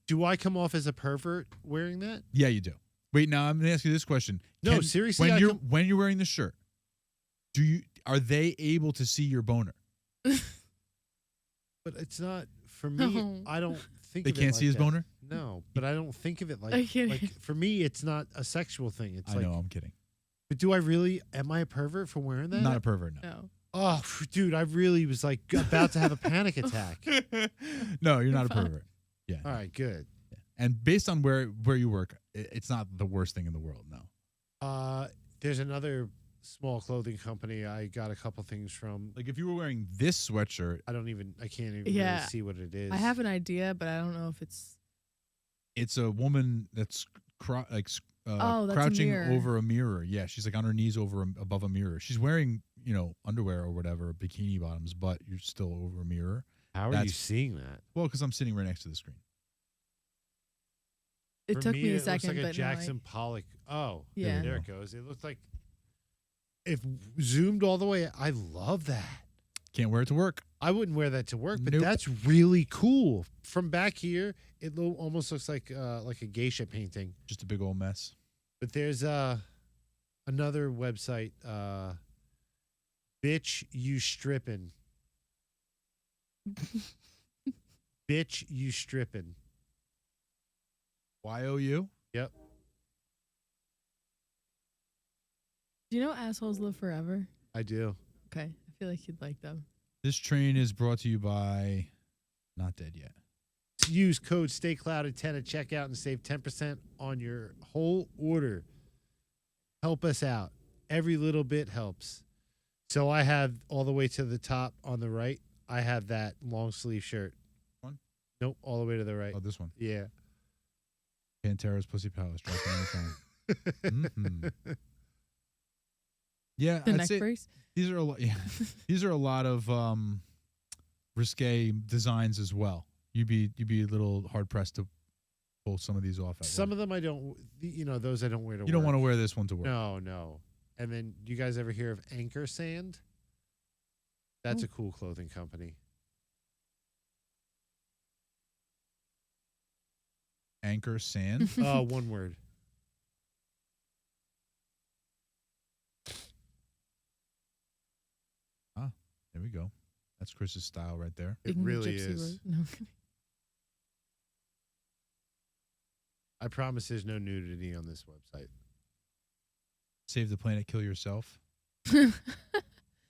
B: do I come off as a pervert wearing that?
C: Yeah, you do. Wait, now I'm gonna ask you this question.
B: No, seriously,
C: when you're wearing the shirt, are they able to see your boner?
B: But it's not for me.
A: No.
B: I don't think
C: They
B: of it
C: can't
B: like
C: see his
B: that.
C: boner?
B: No, but I don't think of it
A: I
B: like
A: can't-
B: like for me. It's not a sexual thing. It's
C: I
B: like,
C: know. I'm kidding.
B: but do I really? Am I a pervert for wearing that?
C: Not a pervert. No.
A: No.
B: Oh, dude, I really was like about to have a panic attack.
C: No, you're not a
A: Fine.
C: pervert. Yeah.
B: All right, good.
C: And based on where you work, it's not the worst thing in the world. No.
B: There's another small clothing company I got a couple things from.
C: Like if you were wearing this sweatshirt,
B: I can't even
A: Yeah.
B: really see what it is.
A: I have an idea, but I don't know if it's.
C: it's a woman that's
A: That's a
C: crouching
A: mirror.
C: over a mirror. Yeah, she's like on her knees above a mirror. She's wearing underwear or whatever, bikini bottoms, but you're still over a mirror.
B: How are you
C: That's-
B: seeing that?
C: Well, because I'm sitting right next to the screen.
A: It
B: For
A: took me a
B: it
A: second,
B: looks like a
A: but
B: Jackson Pollock. Oh,
A: Yeah.
B: there it goes. It looks like if zoomed all the way. I love that.
C: Can't wear it to work.
B: I wouldn't wear that to work, but
C: Nope.
B: that's really cool. From back here, it almost looks like a geisha painting.
C: Just a big old mess.
B: But there's another website, Bitch You Strippin'. Bitch You Strippin'.
C: YOU?
B: Yep.
A: Do you know assholes live forever?
B: I do.
A: Okay, I feel like you'd like them.
C: This train is brought to you by Not Dead Yet.
B: Use code STAYCLOUDED10 at checkout and save 10% on your whole order. Help us out. Every little bit helps. So I have all the way to the top on the right, I have that long sleeve shirt.
C: One?
B: Nope, all the way to the right.
C: Oh, this one.
B: Yeah.
C: Pantera's Pussy Palace. Dropping anytime. Mhm. Yeah,
A: The
C: I'd
A: neck
C: say
A: brace.
C: these are a lot. Yeah, these are a lot of risque designs as well. You'd be a little hard pressed to pull some of these off.
B: Some of them I don't, those I don't wear to work.
C: you don't want to wear this one to work.
B: No. And then, you guys ever hear of Anchor Sand? That's
A: Oh.
B: a cool clothing company.
C: Anchor Sand.
B: One word.
C: There we go. That's Chris's style right there.
B: It
A: Speaking of
B: really
A: gypsy
B: is.
A: word- No, I'm kidding.
B: I promise there's no nudity on this website.
C: Save the planet, kill yourself. I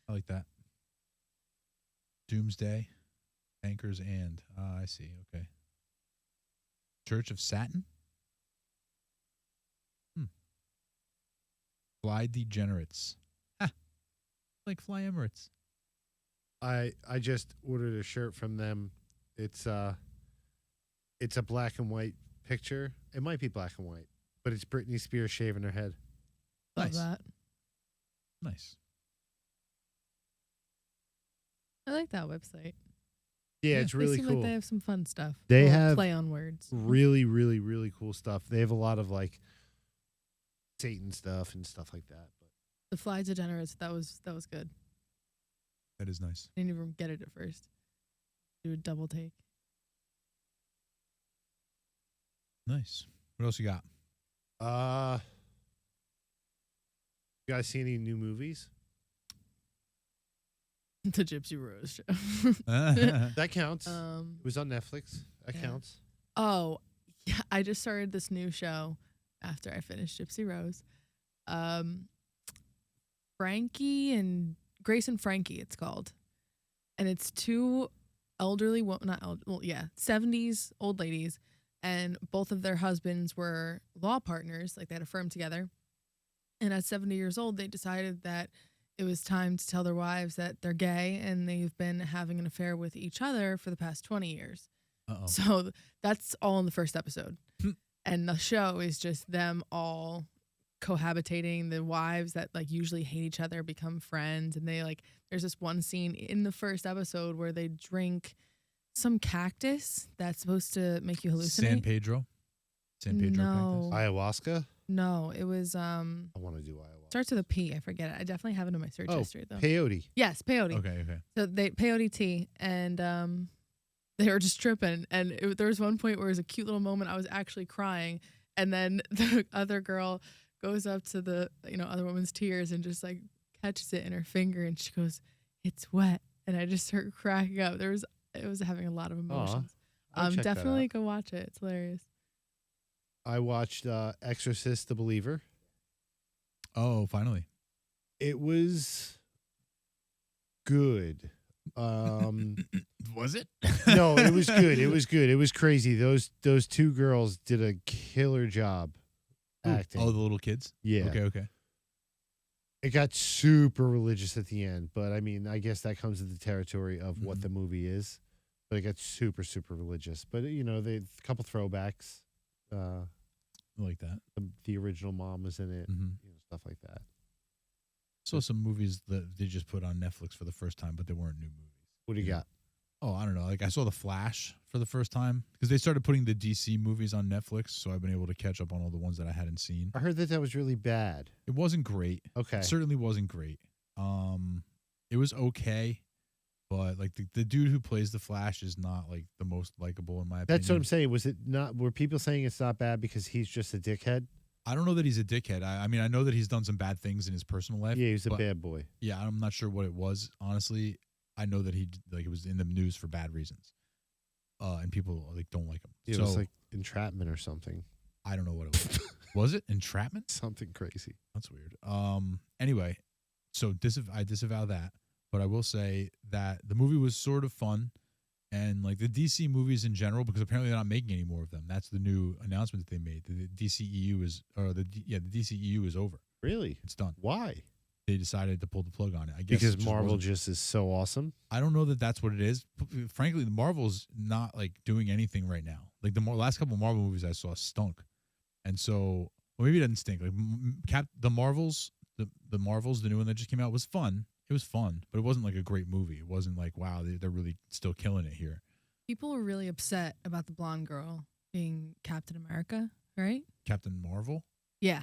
C: like that. Doomsday, anchors, and I see. Okay. Church of Satin. Fly Degenerates. Ha! Like Fly Emirates.
B: I just ordered a shirt from them. It's a black and white picture. It might be black and white, but it's Britney Spears shaving her head.
A: Love
C: Nice.
A: that.
C: Nice.
A: I like that website.
B: Yeah, it's really
A: they seem
B: cool.
A: Like they have some fun stuff.
B: They
A: Little
B: have
A: play on words.
B: really, really, really cool stuff. They have a lot of like Satan stuff and stuff like that. But
A: The Fly Degenerates. That was good.
C: That is nice.
A: I didn't even get it at first. Do a double take.
C: Nice. What else you got?
B: you guys see any new movies?
A: The Gypsy Rose show.
B: That counts. It
A: um.
B: was on Netflix. That
A: yeah.
B: counts.
A: Oh, yeah. I just started this new show after I finished Gypsy Rose. Frankie and Grace and Frankie, it's called, and it's two elderly, not elder, well, yeah, 70s old ladies, and both of their husbands were law partners, like they had a firm together. And at 70 years old, they decided that it was time to tell their wives that they're gay and they've been having an affair with each other for the past 20 years.
C: Uh-oh.
A: So that's all in the first episode. And the show is just them all cohabitating. The wives that like usually hate each other become friends. And they like, there's this one scene in the first episode where they drink some cactus that's supposed to make you hallucinate.
C: San Pedro
A: No.
B: Ayahuasca.
A: No, it was
B: I want to do ayahuasca.
A: starts with a P. I forget it. I definitely have it in my search history though.
B: Peyote.
A: Yes, peyote.
C: Okay.
A: So they peyote tea, and they were just tripping. And there was one point where it was a cute little moment. I was actually crying, and then the other girl goes up to the other woman's tears and just like catches it in her finger, and she goes, "It's wet," and I just started cracking up. It was having a lot of emotions.
B: I'll check that
A: Definitely
B: out.
A: go watch it. It's hilarious.
B: I watched Exorcist: The Believer.
C: Oh, finally.
B: It was good.
C: Was it?
B: No, it was good. It was good. It was crazy. Those two girls did a killer job acting.
C: Oh, the little kids?
B: Yeah.
C: Okay.
B: It got super religious at the end, but I mean, I guess that comes with the territory of what
C: Mhm.
B: the movie is. But it got super, super religious. But they a couple throwbacks.
C: I like that.
B: The original mom was in it.
C: hmm
B: Stuff like that.
C: Saw some movies that they just put on Netflix for the first time, but they weren't new movies.
B: What do you got?
C: Oh, I don't know. Like I saw The Flash for the first time because they started putting the DC movies on Netflix, so I've been able to catch up on all the ones that I hadn't seen.
B: I heard that was really bad.
C: It wasn't great.
B: Okay.
C: It certainly wasn't great. It was okay, but like the dude who plays the Flash is not like the most likable in my opinion.
B: That's what I'm saying. Was it not? Were people saying it's not bad because he's just a dickhead?
C: I don't know that he's a dickhead. I mean, I know that he's done some bad things in his personal life.
B: Yeah, he's a
C: but-
B: bad boy.
C: Yeah, I'm not sure what it was. Honestly, I know that it was in the news for bad reasons, and people like don't like him.
B: It
C: so
B: was like entrapment or something.
C: I don't know what it was. Was it entrapment?
B: Something crazy.
C: That's weird. Anyway, so I disavow that, but I will say that the movie was sort of fun, and like the DC movies in general, because apparently they're not making any more of them. That's the new announcement that they made. The DCEU the DCEU is over.
B: Really?
C: It's done.
B: Why?
C: They decided to pull the plug on it. I guess
B: Because
C: it just
B: Marvel
C: wasn't-
B: just is so awesome.
C: I don't know that that's what it is. Frankly, the Marvel's not like doing anything right now. Like the last couple of Marvel movies I saw stunk, and so maybe it doesn't stink. Like the Marvels, the Marvels, the new one that just came out was fun. It was fun, but it wasn't like a great movie. It wasn't like wow, they're really still killing it here.
A: People were really upset about the blonde girl being Captain America, right?
C: Captain Marvel.
A: Yeah.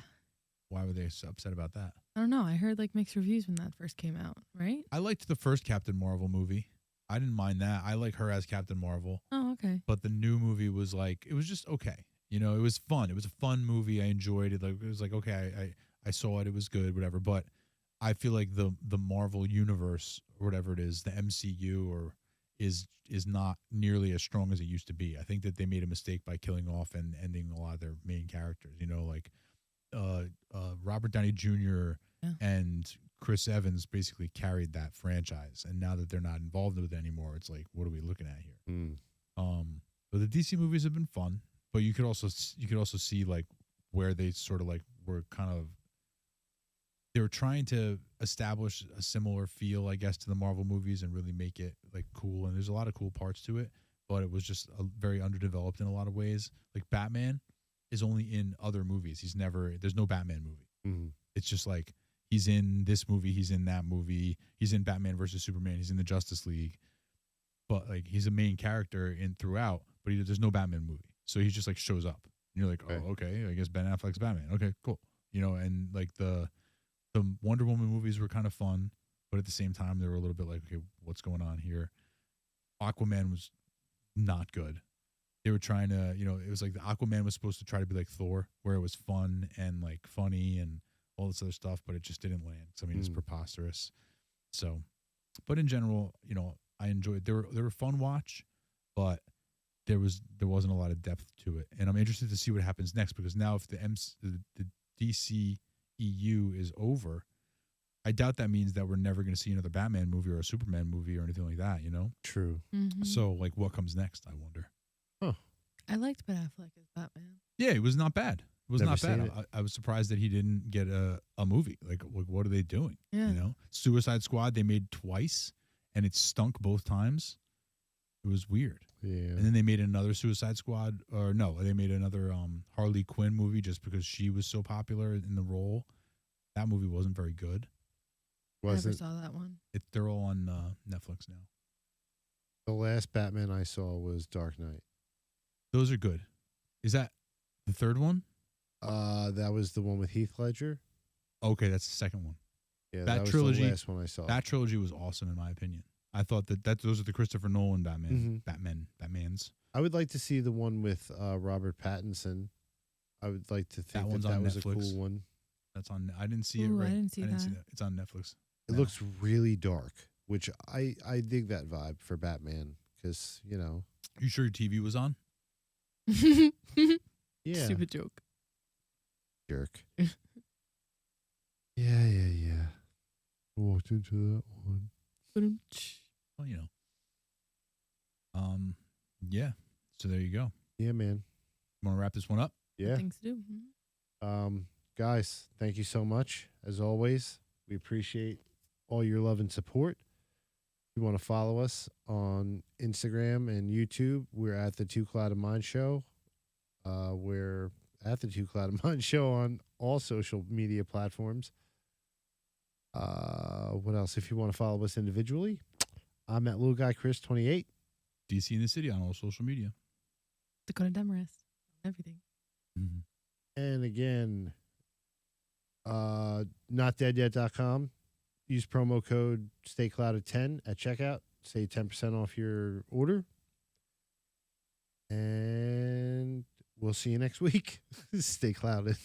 C: Why were they so upset about that?
A: I don't know. I heard like mixed reviews when that first came out, right?
C: I liked the first Captain Marvel movie. I didn't mind that. I like her as Captain Marvel.
A: Oh, okay.
C: But the new movie was like, it was just okay. It was fun. It was a fun movie. I enjoyed it. Like it was like, okay, I saw it. It was good, whatever. But I feel like the Marvel universe or whatever it is, the MCU is not nearly as strong as it used to be. I think that they made a mistake by killing off and ending a lot of their main characters. Like Robert Downey Jr.
A: Yeah.
C: and Chris Evans basically carried that franchise. And now that they're not involved with it anymore, it's like, what are we looking at here? But the DC movies have been fun, but you could also see like where they sort of like were kind of they were trying to establish a similar feel, I guess, to the Marvel movies and really make it like cool. And there's a lot of cool parts to it, but it was just very underdeveloped in a lot of ways. Like Batman is only in other movies. There's no Batman movie.
B: Mm-hmm.
C: It's just like he's in this movie, he's in that movie, he's in Batman versus Superman, he's in the Justice League, but like he's a main character in throughout. But there's no Batman movie, so he just like shows up, and you're like, oh, okay, I guess Ben Affleck's Batman. Okay, cool. And like the Wonder Woman movies were kind of fun, but at the same time they were a little bit like, okay, what's going on here? Aquaman was not good. They were trying to, it was like the Aquaman was supposed to try to be like Thor, where it was fun and like funny and all this other stuff, but it just didn't land. So, I mean, it's preposterous. So, but in general, I enjoyed. They were fun watch, but there wasn't a lot of depth to it, and I'm interested to see what happens next, because now if the DC EU is over, I doubt that means that we're never going to see another Batman movie or a Superman movie or anything like that.
B: True.
A: Mm-hmm.
C: So, like, what comes next? I wonder.
A: I liked Ben Affleck as Batman.
C: Yeah, it was not bad. It was
B: Never
C: not bad.
B: seen it.
C: I was surprised that he didn't get a movie. Like, what are they doing?
A: Yeah.
C: Suicide Squad they made twice, and it stunk both times. It was weird.
B: Yeah.
C: And then they made another Suicide Squad, or no, they made another Harley Quinn movie just because she was so popular in the role. That movie wasn't very good.
A: I never
B: Wasn't
A: saw that one.
C: They're all on Netflix now.
B: the last Batman I saw was Dark Knight.
C: Those are good. Is that the third one?
B: That was the one with Heath Ledger.
C: Okay, that's the second one.
B: Yeah,
C: That
B: that was
C: trilogy-
B: the last one I saw.
C: That trilogy was awesome in my opinion. I thought that those are the Christopher Nolan
B: Mhm.
C: Batmans.
B: I would like to see the one with Robert Pattinson. I would like to think
C: one's
B: that
C: on
B: was
C: Netflix.
B: a cool one.
C: That's on. I didn't see it.
A: Ooh, I
C: Right.
A: didn't see that.
C: that. It's on Netflix.
B: It
C: No.
B: looks really dark, which I dig that vibe for Batman because
C: You sure your TV was on?
B: yeah,
A: Stupid joke.
B: jerk. yeah. Walked into that one.
C: Well, yeah. So there you go.
B: Yeah, man.
C: Want to wrap this one up?
B: Yeah.
A: Things to do. Mhm.
B: Guys, thank you so much. As always, we appreciate all your love and support. If you want to follow us on Instagram and YouTube, we're at the Two Clouded Mind Show. We're at the Two Clouded Mind Show on all social media platforms. What else? If you want to follow us individually, I'm at Little Guy Kris 28.
C: DC in the City on all social media.
A: Dakota Demarest. Everything.
C: Mm-hmm.
B: And again, notdeadyet.com. Use promo code StayClouded10 at checkout. Save 10% off your order. And we'll see you next week. Stay clouded.